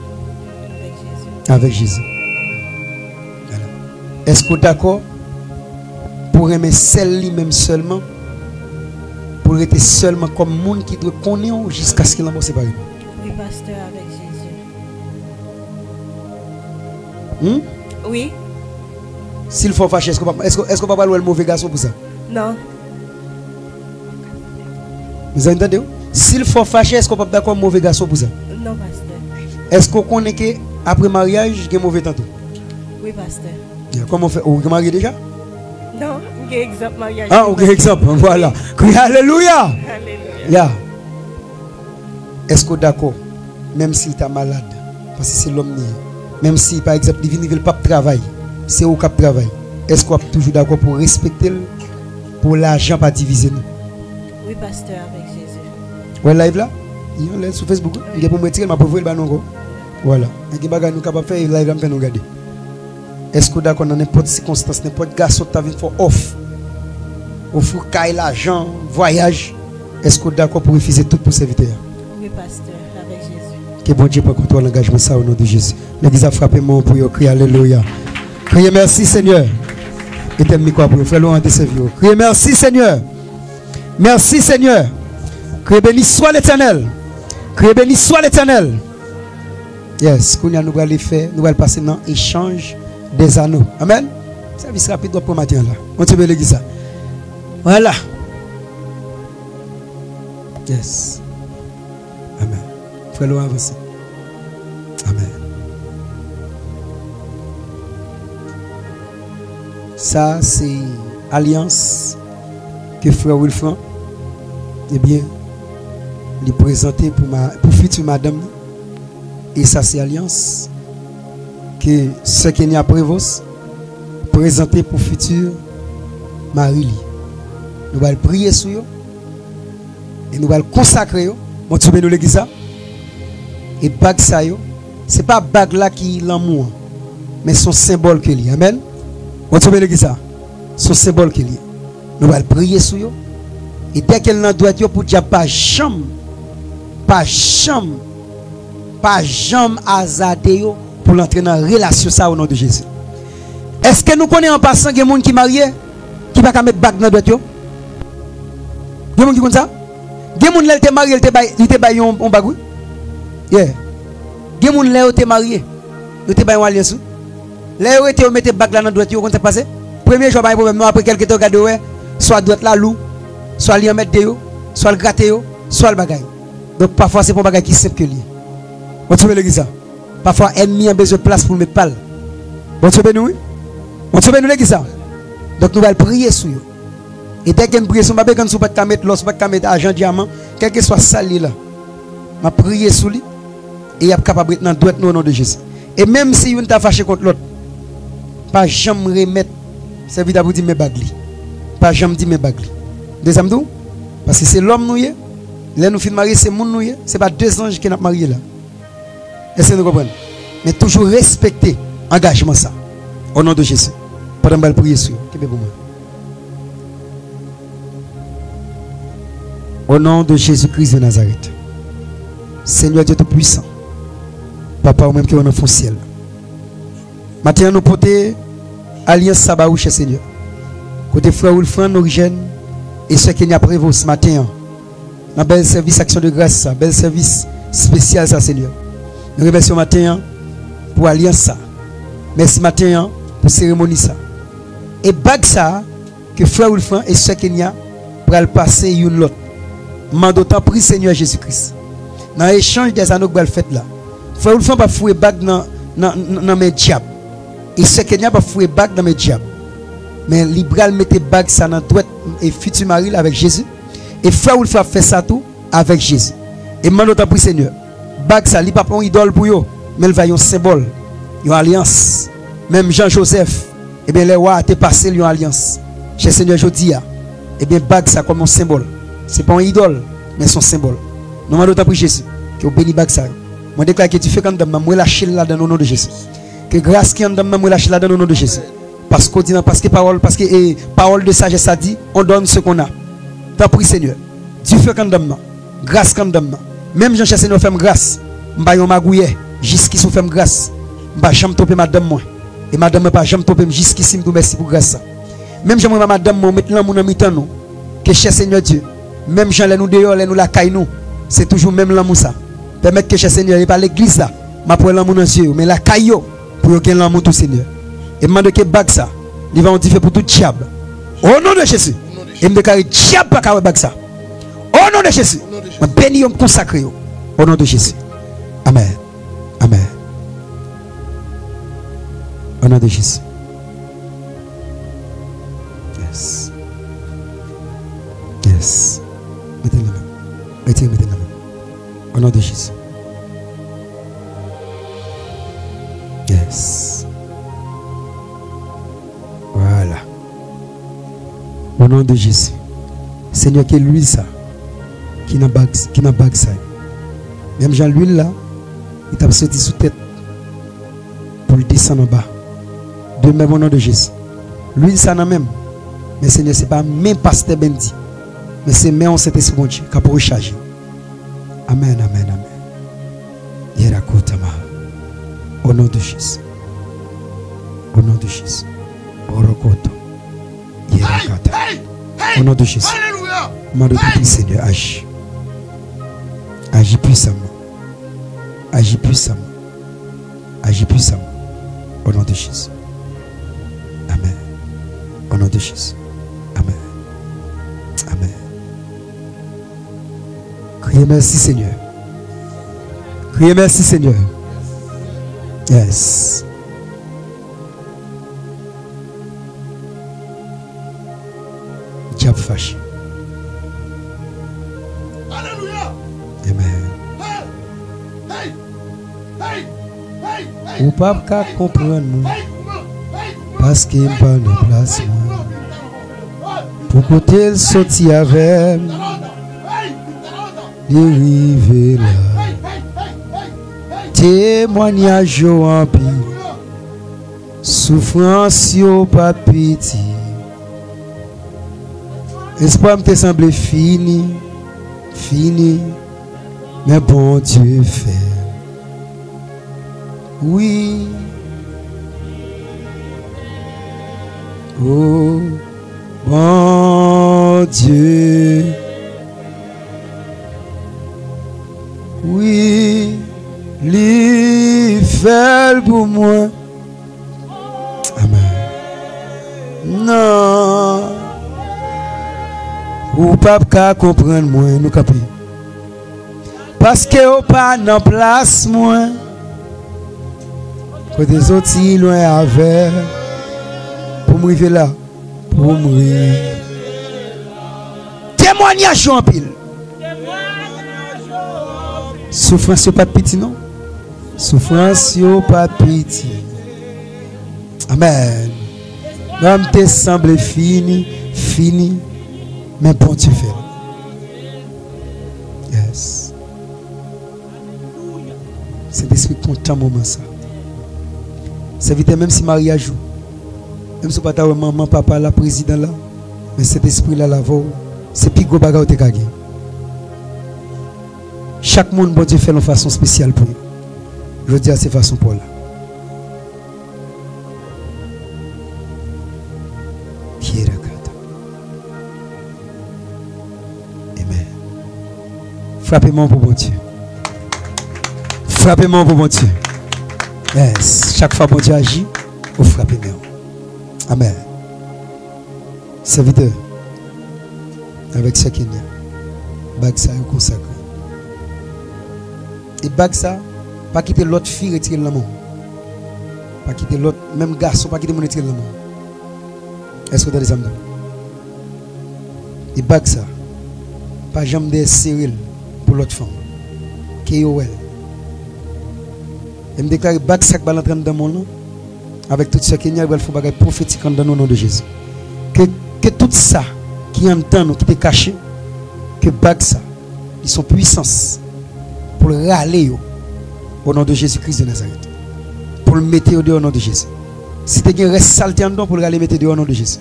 avec Jésus. Avec Jésus. Voilà. Est-ce que vous d'accord pour aimer celle-là même seulement, pour être seulement comme monde qui doit connaître jusqu'à ce qu'il en séparé? Oui, pasteur, avec Jésus. Oui. S'il faut fâcher, est-ce qu'on va pas le mauvais garçon pour ça? Non. Vous entendez? S'il faut fâcher, est-ce qu'on va pas d'accord mauvais garçon pour ça? Non, pasteur. Est-ce qu'on connaît qu'après mariage, il y a mauvais tantôt? Oui, pasteur. Comment on fait? Vous êtes marié déjà? Non, il y a exemple mariage. Ah, ok, exemple, voilà. Crie Alléluia. Alléluia. Yeah. Est-ce que d'accord, même s'il est malade, parce que c'est l'homme, même si par exemple il ne veut pas travailler, c'est au cap travail, est-ce qu'on est toujours d'accord pour respecter pour l'argent pas diviser nous? Oui, pasteur, avec Jésus. Ouais, live là, il est sur Facebook, il est pour me retirer, ma pauvre, il va nous. Voilà. Il y a des gens qui faire live là, nous regarder. Est-ce que d'accord dans n'importe circonstance, n'importe garçon qui vient pour off, offre caille l'argent, voyage, est-ce que d'accord pour refuser tout pour serviteur? Oui, pasteur, avec Jésus. Que bon Dieu prenne contrôle l'engagement ça au nom de Jésus. L'église a frappé mon pour crier Alléluia. Criez merci Seigneur. Et t'aimes micro pour frère Laurent de Séville. Criez merci Seigneur. Merci Seigneur. Criez béni soit l'Éternel. Criez béni soit l'Éternel. Yes, qu'on a nous allons faire, nous allons passer dans l'échange des anneaux. Amen. Service rapide pour matin là. On te met l'église. Voilà. Yes. Amen. Frère Laurent avance. Amen. Ça c'est alliance que frère Wilfred eh bien lui présenter pour future madame. Et ça c'est alliance que ce qui est après vous présenter pour futur mari. Nous allons prier sur eux et nous allons consacrer eux. Bon, tu veux nous l'église ça? Et bague ça yo, c'est pas bague là qui est l'amour, mais son symbole que lié. Amen. Bon, tu veux l'église ça? Son symbole que lié. Nous allons prier sur eux et dès qu'elle n'en doit pour dire pas jamais hasarder pour l'entrer dans la relation ça au nom de Jésus. Est-ce que nous connaissons en passant des gens qui mariés qui va mettre bague dans la doigt? Des gens qui font ça? Des gens qui sont mariés, ils te baillent un bagou? Yeah. Des gens qui sont mariés, ils te baillent un alliance. Là, ils te mettent bague dans la doigt, comment ça passe? Premier jour, pas de problème, après quelques temps, regardez, soit doit la loup, soit l'y mettre de soit le gratter, soit le bagaille. Donc parfois, c'est pour bagaille qui simple que lui. Vous trouvez l'église? Parfois, ennemi a besoin de place pour mettre pal. Vous trouvez nous? Vous trouvez nous l'église? Donc nous allons prier sur eux. Et dès qu'on prie sur eux, quand nous ne pouvons pas mettre l'os, pas mettre argent, diamant, quel que soit sali là, je prie sur lui et il est capable de mettre dans le nom de Jésus. Et même si vous êtes fâché contre l'autre, pas jamais remettre, c'est vite à vous dire mes bagli. Pas jamais dire mes bagli. Deuxième tout, Parce que c'est l'homme nous y est. Là nous finissons marier, c'est monde nous y est. Ce n'est pas deux anges qui nous mariés là. Est-ce que nous comprenons? Mais toujours respecter l'engagement ça. Au nom de Jésus. Pendant que je prier sur vous. Au nom de Jésus-Christ de Nazareth. Seigneur Dieu Tout-Puissant. Papa ou même qui est dans le ciel. Maintenant nous portons alliance sabbat ou cher Seigneur. Côté frère Wilfran Origène et ce qu'il y a prévu ce matin. Dans bel service action de grâce, ça, bel service spécial ça Seigneur. Nous remercions matin pour alliance ça. Merci matin pour cérémonie ça. Et bague ça que frère Wilfran et ce qu'il y a pour le passer une l'autre. Mandota prie Seigneur Jésus-Christ. Dans l'échange des anneaux que vous faites là. Frère Wilfran pas fouer bague dans mes diables. Et ce qu'il y a pas fouer bague dans mes diables. Mais libéral mettez bague ça dans droite et futur mari avec Jésus. Et frère Wilfran fait ça tout avec Jésus. Et mandota prie Seigneur. Bague ça, il pas un idole pour eux, mais il va un symbole, une alliance. Même Jean-Joseph, et bien les rois étaient passés une alliance. Chez Seigneur Jodia, et bien bague ça comme un symbole. C'est pas un idole, mais son symbole. Nous demandons pour Jésus, que vous bénissez bague ça. Moi déclare que tu fais comme dame, moi lâcher là dans le nom de Jésus. Que grâce qui en dame, moi lâcher là dans le nom de Jésus. Parce que parole de sagesse a dit, on donne ce qu'on a. T'as pris Seigneur. Dieu fait comme dame, grâce comme dame. Même Jean Seigneur fait grâce. M'a yon magouye, jusqu'ici fait grâce. M'a jamais topé madame moi. Et madame pas jamais topé jusqu'ici me merci pour grâce. Même j'aimerais madame moi mettre l'amour dans mitan nous. Que cher Seigneur Dieu. Même Jean nous dehors, nous la caille nous. C'est toujours même l'amour ça. Permettre que cher Seigneur, et pas l'église là, m'a pour l'amour dans Dieu, mais la caille pour que l'amour tout Seigneur. Et demande que bague ça. Il va en dire pour tout diable. Au nom de Jésus. Et me déclare diable pas ka bague ça. Au nom de Jésus. Je bénis, je consacre. Au nom de Jésus. Amen. Amen. Au nom de Jésus. Yes. Yes. Mettez la main. Mettez la main. Au nom de Jésus. Yes. Voilà. Au nom de Jésus. Seigneur, que l'huile ça. Qui n'a bague ça. Même Jean l'huile là, il t'a sorti sous tête pour le descendre en bas. De même au nom de Jésus. L'huile ça n'a même. Mais Seigneur, ce n'est pas même pasteur Bendi. Mais c'est même cet esprit bon Dieu qui pour recharger. Amen, amen, amen. Yerakotama. Au nom de Jésus. Au nom de Jésus. Orokoto. Yerakata. Au nom de Jésus. Demande de Seigneur, agis. Agis puissamment. Agis puissamment. Agis puissamment. Au nom de Jésus. Amen. Au nom de Jésus. Amen. Amen. Criez merci Seigneur. Criez merci Seigneur. Yes. Diable fâché. Alléluia. Amen. Ou pas qu'à comprendre nous. Parce qu'il n'est pas de place. Pour côté sorti avec dérivé là. Témoignage en pile. Souffrance au pas pitié. Espoir me semblé fini. Fini. Mais bon Dieu fait. Oui. Oh, bon Dieu. Oui, il fait pour moi. Amen. Non. Ou pas qu'à comprendre moi, nous capi. Parce que ou pas dans place moi. Que des autres loin avec. Pour mourir là. Pour mourir. Témoignage en pile. Souffrance au pas petit non. Souffrance au pas petit. Amen. Même te semble fini. Fini. Mais bon Dieu fait. Yes. C'est esprit content moment ça. C'est vite même si mariage joue. Même si pas ta maman, papa, la président là, mais cet esprit là la vaut, c'est plus gros bagarre te gagner. Chaque monde bon Dieu fait de façon spéciale pour lui. Je dis à ces façons pour là. Amen. Frappez-moi pour bon Dieu. Frappez-moi pour bon Dieu. Yes. Chaque fois bon Dieu agit, vous frappez-moi. Amen. Serviteur, avec ce qu'il y a, bag ça est consacré. Et bag ça, pas quitter l'autre fille retirer l'amour. Pas quitter l'autre, même garçon, pas quitter mon retirer l'amour. Est-ce que tu as des amis? Et bag ça, pas jamais des serrés pour l'autre femme. KOL. Et me déclare bag ça qui va l'entrer dans mon nom. Avec tout ce qu'il y a, il faut bagay prophétique dans le nom de Jésus. Que tout ça qui entend, qui est caché, que bag ça, ils sont puissance pour le râler au nom de Jésus-Christ de Nazareth. Pour le mettre au nom de Jésus. Si tu reste saleté en don, pour le râler mettre au nom de Jésus.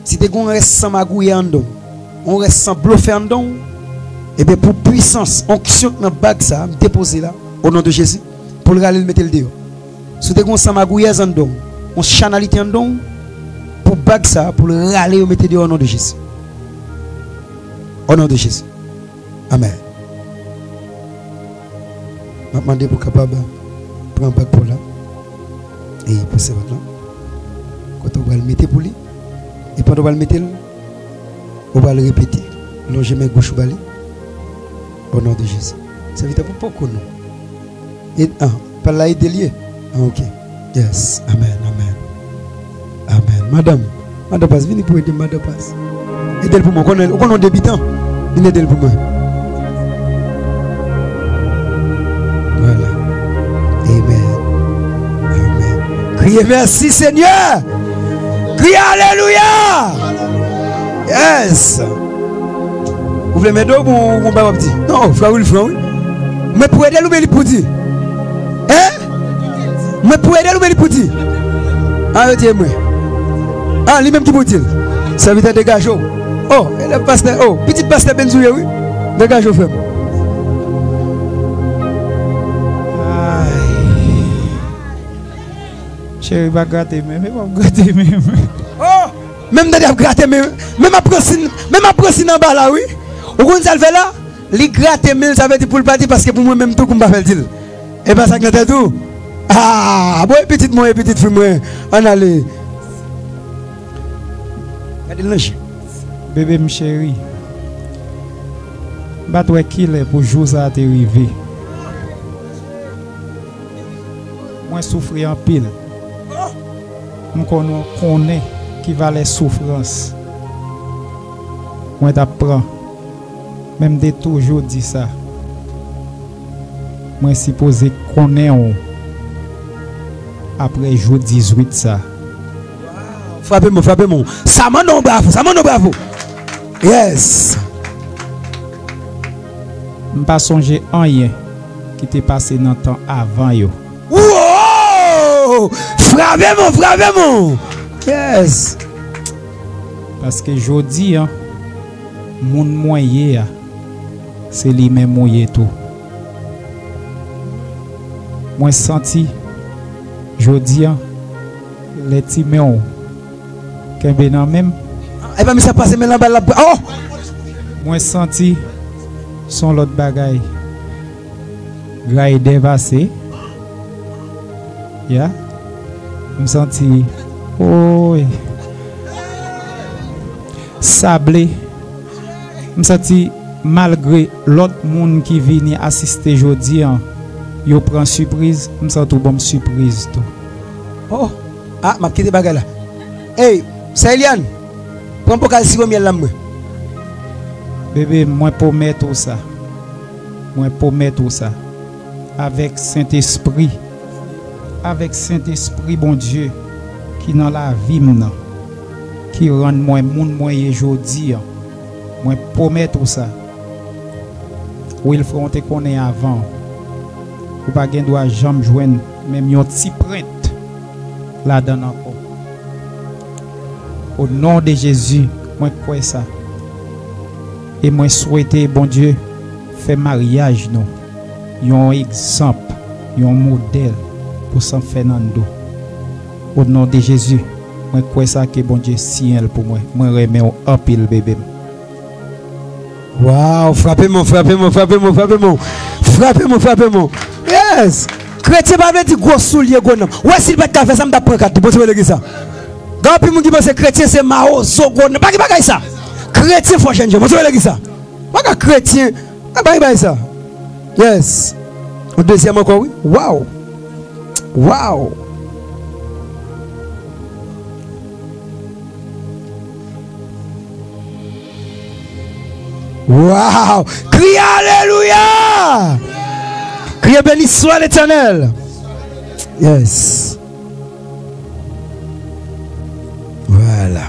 Si tu reste sans magouille en don, on reste sans bluffer en don, et bien pour puissance, onction dans bag ça, déposer là, au nom de Jésus, pour le râler mettre le dehors. Si tu as sans magouille en don, on chanalité en don, pour bag ça, pour le râler mettre dehors au nom de Jésus. Au nom de Jésus. Amen. Je vais demander pour capable prendre un bac pour là. Et passer votre là. Quand on va le mettre pour lui. Et pendant qu'on va le mettre, on va le répéter. Longer mes gauche balai. Au nom de Jésus. Ça veut dire pour pourquoi nous. Et par là, il est lié. Ok. Yes. Amen. Amen. Amen. Madame passe. Venez pour aider Madame passe. Aidez-le pour moi. On est débutant. Venez aider pour moi. Voilà. Amen. Amen. Criez merci Seigneur. Criez Alléluia. Yes. Vous voulez m'aider ou mon papa petit? Non, frère oui. Mais pour aider le pour dire. Hein? Mais pour aider le pour dire. Ah, Dieu moi. Ah, lui-même qui vous dit. Ça veut dire dégage. Oh, et le pasteur. Oh, petit pasteur Benzouye, oui. Dégage, frère. Chérie, va gratter même, va gratter même. Oh, même d'ailleurs gratter même approcher dans bas là oui. Ou quand ça le fait là, les gratter même ça veut dire pour le parti parce que pour moi même tout comme pas faire dire. Et pas ça que tout. Ah, bon petite moi petite fille moi, on allait. Regardez l'ange. Bébé m chéri. Ba toi qui est pour jour ça te arrivé. Moi souffrir en pile. Je connais qui va les souffrances. Moi t'apprends. Même de toujours dit ça. Moi supposé connaître après jour 18 ça. Frappez-moi. Ça m'a non bravo. Yes. Je ne pas songer en rien qui t'est passé dans le temps avant yo. Wow! Frappez-moi. Yes. Parce que je dis, mon moyen, c'est lui-même moyen tout. Moi senti, je dis, les timons, qu'un bénin même. Et bien, ça passe, mais là, oh! Moi senti, son l'autre bagaille. Graille dévassé. Ya. Je me senti, oh, sablé. Je me senti, malgré l'autre monde qui vient assister aujourd'hui, yo prend surprise, je me sens tout bon surprise tout. Oh, ah, ma petite bagarre là. Hey, c'est Eliane. Prends pour calcium miel là. Bébé, moi pour mettre tout ça. Moi pour mettre tout ça. Avec Saint-Esprit. Avec Saint-Esprit, bon Dieu, qui dans la vie maintenant, qui rend moi monde moi aujourd'hui. Moi pour mettre tout ça. Wilfred, on te connaît avant. Ou pas gen doit jamais joindre même yon petit prêtre là-dedans encore. Au nom de Jésus, moi crois ça. Et moi souhaiter bon Dieu faire mariage nous. Yon exemple, yon modèle pour San Fernando. Au nom de Jésus, moi crois ça que bon Dieu signe pour moi. Moi remet un pile bébé. Wow, frappez-moi. Yes. Chrétien pas dire gros soulier gros nom. Ouais, s'il pas faire ça, me prend 4. Bon, c'est ça. Quand puis moun qui pense chrétien c'est mao so gros nom. Pas ça. Chrétien faut changer. Bon, c'est ça. Pas chrétien. Pas ça. Yes. Au deuxième encore oui. Wow. Wow! Crie Alléluia! Criez béni soit l'Éternel. Yes. Voilà.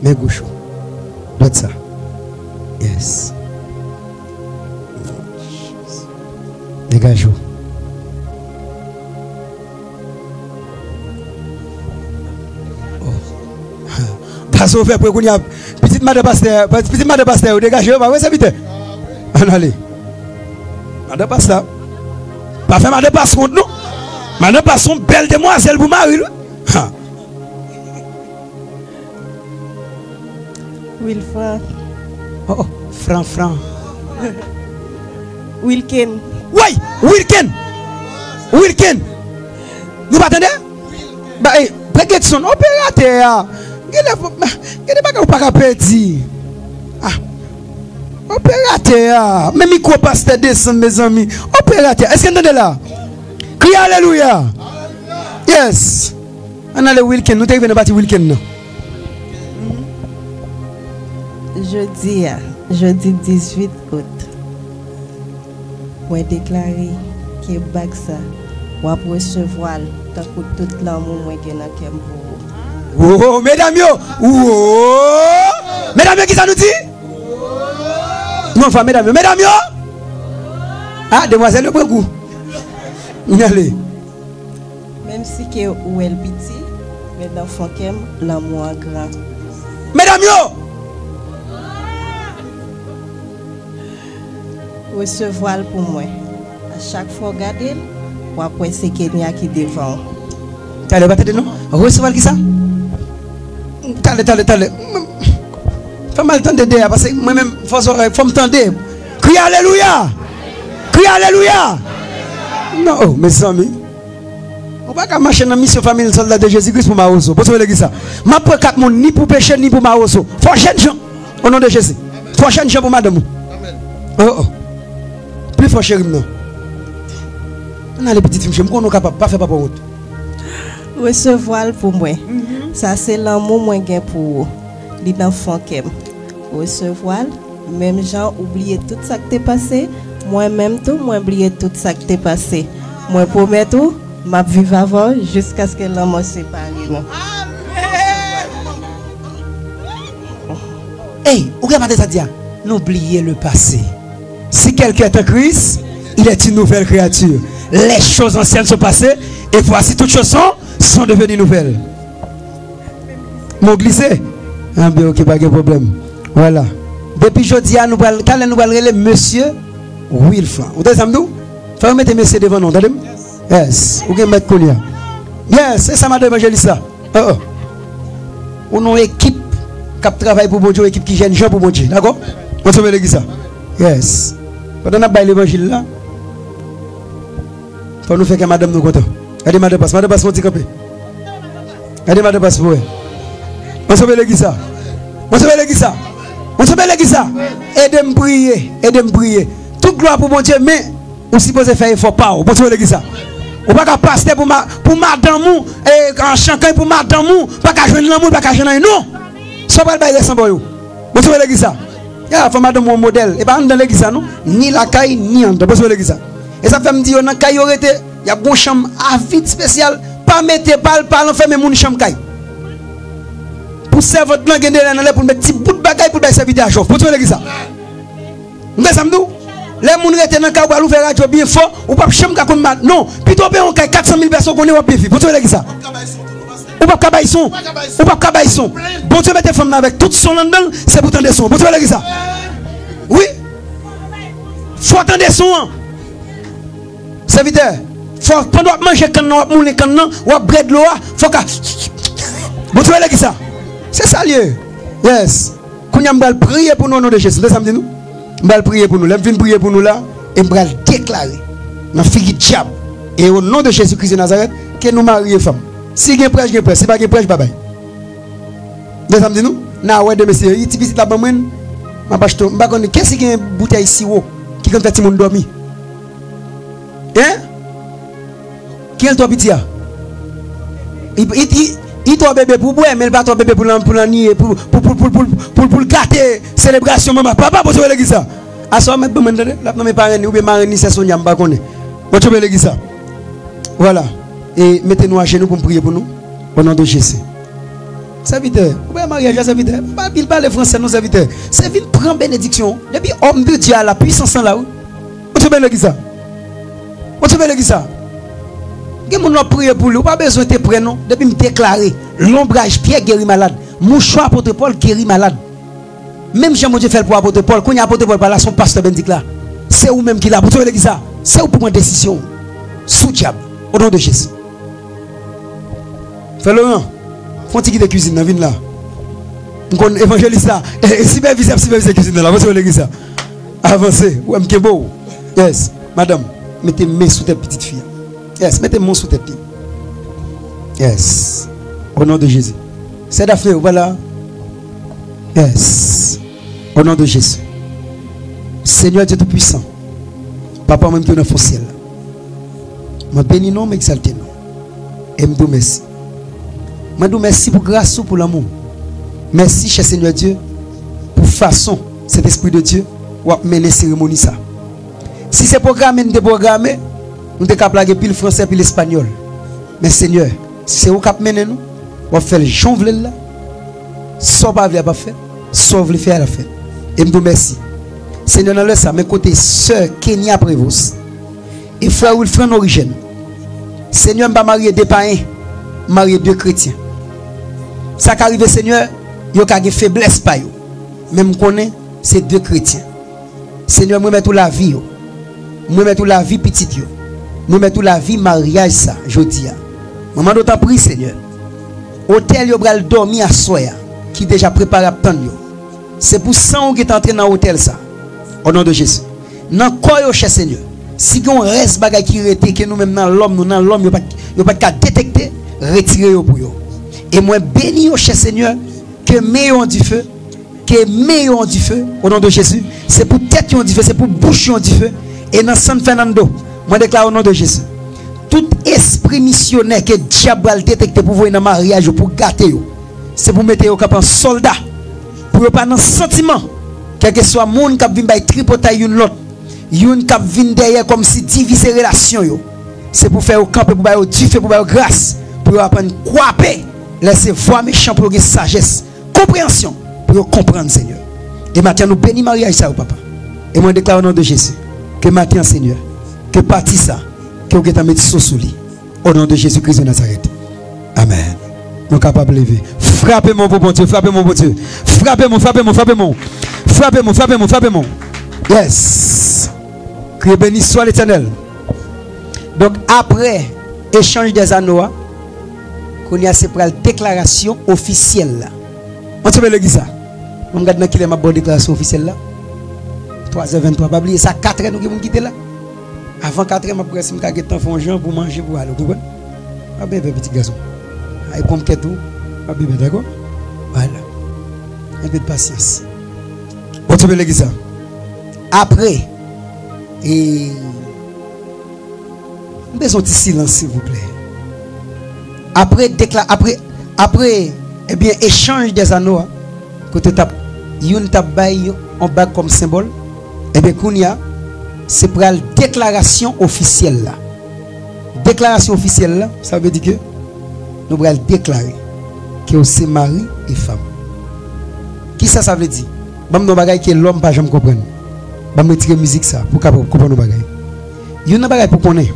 Mais gauche. L'autre ça. Yes. Dégage-vous. Parce qu'on fait pour qu'on y a petite madame pasteur, dégagez, va ouais, c'est vite. Allez. Madame pasteur. Pas faire madame pasteur, non. Madame pasteur, belle demoiselle pour marier. Wilfred. Oh, Franc. Wilkin. Oui, Wilkin. Nous attendez? Bah, peut-être son opérateur. Il n'y a pas petit. Opérateur. Même micro-pasteur descend, mes amis. Opérateur. Est-ce que vous entendez là? Crie Alléluia. Yes. On a le week-end. Nous sommes venus partir week-end. Jeudi 18 août. Pour déclarer que Baksa va recevoir tout l'amour que nous avons. Oh, mesdames, qui ça nous dit? Non, enfin, mesdames, ah, demoiselle, le bon goût. Allez. Même si que où elle petit, mais dans fond l'amour grand. Mesdames, recevoir pour moi. À chaque fois regarder, ou après c'est Kenya qui devant. T'allez battre de nous? Recevoir qui ça? T'allez. Fais mal temps de dire parce que moi-même, faut me tendre. Crie Alléluia! Non, mes amis. On va pas marcher dans la mission famille soldat de Jésus-Christ pour Maroso. Pour sauver l'église. Je ne prends pas 4 ni pour pécher ni pour Maroso. Faut changer gens. Au nom de Jésus. Faut changer gens pour madame. Oh. Plus fort chérie non. On a les petites filles, je ne suis pas capable pas faire pas pour honte. Recevoir pour moi. Ça c'est l'amour moi gain pour les enfants qu'aime. Recevoir même gens oublier tout ça qui t'est passé, moi même tout moi oublier tout ça qui t'est passé. Moi promets tout, m'a vivre avant jusqu'à ce que l'amour sépare nous. Hey, regardez ça dire, n'oubliez le passé. Si quelqu'un est en Christ, il est une nouvelle créature. Les choses anciennes sont passées et voici toutes choses sont devenues nouvelles. Mon glissé. Ah bien, ok, pas de problème. Voilà. Depuis jeudi, nous allons relire monsieur Wilfred. Vous avez dit, faut mettre monsieur devant nous. Yes. Vous pouvez mettre Kolia. Yes, c'est ça, madame Evangelista. On a une équipe qui travaille pour bon Dieu, une équipe qui gêne gens pour bon Dieu. D'accord? On se met l'église. Yes. Quand on a baillé l'évangile là, il faut nous faire que madame nous content. Allez, madame passe, mon petit campé. Allez, madame passe pour elle. On se met l'église. Aidez-moi prier. Toute gloire pour mon Dieu, mais on suppose faire effort pas. On se met l'église. On ne peut pas passer pour madame et en chacun pour madame pas qu'à jouer l'amour, pas qu'à jouer non. Ça va pas sans boyo. On se met l'église. Il y a la madame mon modèle. Et pas dans l'église non, ni la caille ni en dehors. On se met l'église. Et ça fait me dire, dans la caille, il y a une chambre à vide spéciale. Pas mettre pas l'enfermer mon chambre caille. pour servir blanc gagner dans l'air pour mettre petit bout de bagaille pour servir à chauffe. Pour tout l'église ça. Vous savez nous les gens reten dans ka ou faire radio bien fort ou pas chambre comme mal. Non, plutôt bien on 400 000 personnes connaît ou bien pour tout l'église ça. Ou pas cabaye son. Ou pas cabaye son. Bon Dieu mette femme avec tout son dedans, c'est pour tendre son. Pour tout l'église ça. Oui. Faut tendre son. Serviteur, faut pendant manger canon, mouler canon, ou bread l'eau, faut que bon tu vois là qui ça. C'est ça lieu. Yes. Qu'on y a m'bal prier pour nous au nom de Jésus. Laisse-moi dire nous. M'bal prier pour nous. L'aime venir prier pour nous là et m'bal déclarer dans figi diable et au nom de Jésus-Christ de Nazareth que nous marions femme. Si gen prêche, si pas gen prêche, bye bye. Laisse-moi dire nous. Na ouais de monsieur, il te visite là-bas moi. Ma bache to, m'ba connait qu'est-ce qui une bouteille ici haut qui quand fait monde dormi. Hein? Qui est ton petit? Il ton bébé pour boire, mais il pas ton bébé pour l'anier, pour le gâter, célébration, maman. Papa, pour te l'église ça. À ce moment, mes parents, ou bien marraine, c'est Sonia, je ne connais pas. Pour te l'église ça. Voilà. Et mettez-nous à genoux pour prier pour nous. Au nom de Jésus. Serviteur, vous voyez, mariage, serviteur. Il parle français, nos serviteurs. C'est vite prendre bénédiction. Depuis homme de Dieu à la puissance en là. Pour te l'église ça. Vous savez ce que ça? Vous avez prié pour lui, pas besoin de te prendre. Depuis me déclarer, l'ombrage Pierre guérit malade. Mouchoir apôtre Paul guérit malade. Même Jean-Dieu fait pour apôtre Paul. Quand il y a apôtre Paul, là, son pasteur benedict là. C'est vous même qui l'a. Vous savez ce que ça? C'est vous pour une décision. Sous diable. Au nom de Jésus. Fais Laurent. Faut qu'il de cuisine dans la ville là. On évangéliste là. Superviseur cuisine là. Vous savez ce que ça? Avancez. Ou est-ce que beau? Yes. Madame. Mettez main sous tête petite fille. Yes, mettez main sous tête. Yes. Au nom de Jésus. C'est Daphné, voilà. Yes. Au nom de Jésus. Seigneur Dieu Tout-Puissant. Papa, même qui est dans le ciel. Je bénis non, mais exalte non. Et je dis merci. Je dis merci pour grâce, pour l'amour. Merci, cher Seigneur Dieu, pour façon, cet esprit de Dieu, ou mener cérémonie ça. Si c'est programmé, nous déprogrammé, nous devons plaguer puis le français puis l'espagnol. Mais Seigneur, si c'est vous qui menez nous, on va faire le jongle là. Soit pas pas faire, soit vous le faire à la fête. Et nous merci. Seigneur, dans le ça, mes côtés, sœur Kenya Prévost et frère Wilfred Origène. Seigneur, je vais marier deux païens, marier deux chrétiens. Ça qui arrive, Seigneur, il y a une faiblesse par eux. Même je connais, c'est deux chrétiens. Seigneur, je mets toute la vie. Je mets toute la vie petite. Je mets toute la vie mariage ça, je dis. Maman d'autant prie, Seigneur. Hôtel, yo bral dormi à soya, qui déjà préparé à attendre. C'est pour ça qu'on est entré dans l'hôtel ça. Au nom de Jésus. Dans quoi yo cher Seigneur. Si on reste bagay qui rete que nous même dans l'homme, yo pas qu'à détecter, retirer yo pour yo. Et moi béni au cher Seigneur que meilleur du feu, au nom de Jésus. C'est pour tête qui ont du feu, c'est pour bouche qui ont du feu. Et dans San Fernando, moi déclare au nom de Jésus. Tout esprit missionnaire que diable a détecté pour vous dans le mariage, pour gâter, c'est pour mettre au cap en soldat. Pour ne pas dans sentiment. Quel que soit le monde qui vient tripoter une l'autre. Une qui vient derrière comme si diviser les relations. C'est pour faire au camp, pour faire du feu, pour faire grâce. Pour apprendre quoi paix. Laissez voir méchant pour avoir sagesse. Compréhension. Pour comprendre, Seigneur. Et maintenant, nous bénissons mariage ça, papa. Et moi, je déclare au nom de Jésus. Que maintenant, Seigneur. Que partie ça. Que vous avez mis sous lui. Au nom de Jésus-Christ de Nazareth. Amen. Nous sommes capables de lever. Frappez-moi, bon Dieu. Frappez-moi, bon Dieu. Frappez-moi, frappez-moi, frappez-moi. Frappez-moi, frappez-moi, frappez-moi. Yes. Que béni soit l'Éternel. Donc, après échange des anneaux, qu'on y a cette déclaration officielle là. On se met l'église ça. On regarde dans qui est ma bonne déclaration officielle là. 3h23, pas oublier ça 4h nous qui quitter là. Avant 4h m'a presse me caguer temps font gens pour manger pour aller, vous comprenez? Ah ben petit garçon. Ah pomme que tout. Ah bébé d'accord? Voilà. Un peu de patience. On se met l'église ça. Après et besoin de silence s'il vous plaît. Après eh bien échange des anneaux côté tap une tap bay en bas comme symbole et bien kounya c'est pour la déclaration officielle là. Déclaration officielle là, ça veut dire que nous allons déclarer que c'est mari et femme. Qui ça veut dire? Bam non bagay que l'homme pas jamais comprendre. Bam retirer musique ça pour capable comprendre nos bagay. Yon nan bagay pour connaître.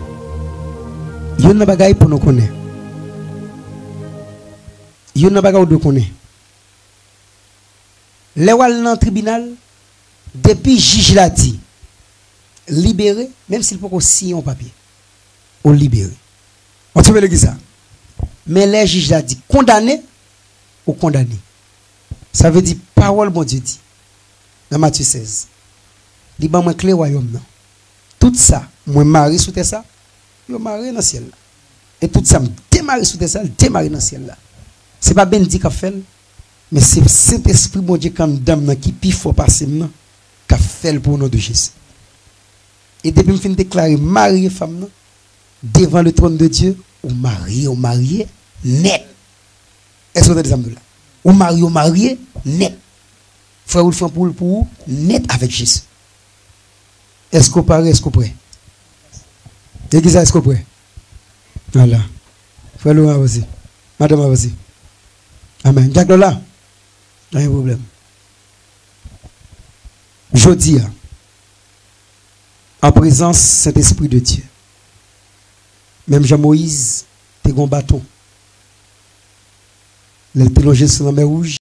Yon nan bagay pour nous connaître. Yon nan bagay de connaître. Les wal dans tribunal depuis juge l'a dit libéré même s'il peut pas signer un papier. Ou libéré. On te veut ça. Mais les juges l'a dit condamné ou condamné. Ça veut dire parole bon Dieu dit. Dans Matthieu 16. Li ban moi clé royaume non. Tout ça, moi mari sous terre ça, yo mari dans le ciel là. Et tout ça me démarrer sous terre ça, démarrer dans le ciel là. C'est pas ben dit qu'a fait, mais c'est Saint-Esprit bon Dieu quand dame qui pi faut passer maintenant qu'a fait pour nous de Jésus. Et depuis me fin déclarer mari et femme devant le trône de Dieu, ou marié net. Est-ce que vous avez des amis là? Ou marié net. Frère ou frère pour net avec Jésus. Est-ce qu'on parle, est-ce qu'on prêt? L'église, est-ce qu'on prêt? Voilà. Frère Laurent, vas-y. Madame, vas-y. Amen. Jacques là, il n'y a pas de problème. Je dis, en présence Saint-Esprit de Dieu, même Jean-Moïse, t'es un bâton. Il est plongé sur la mer Rouge.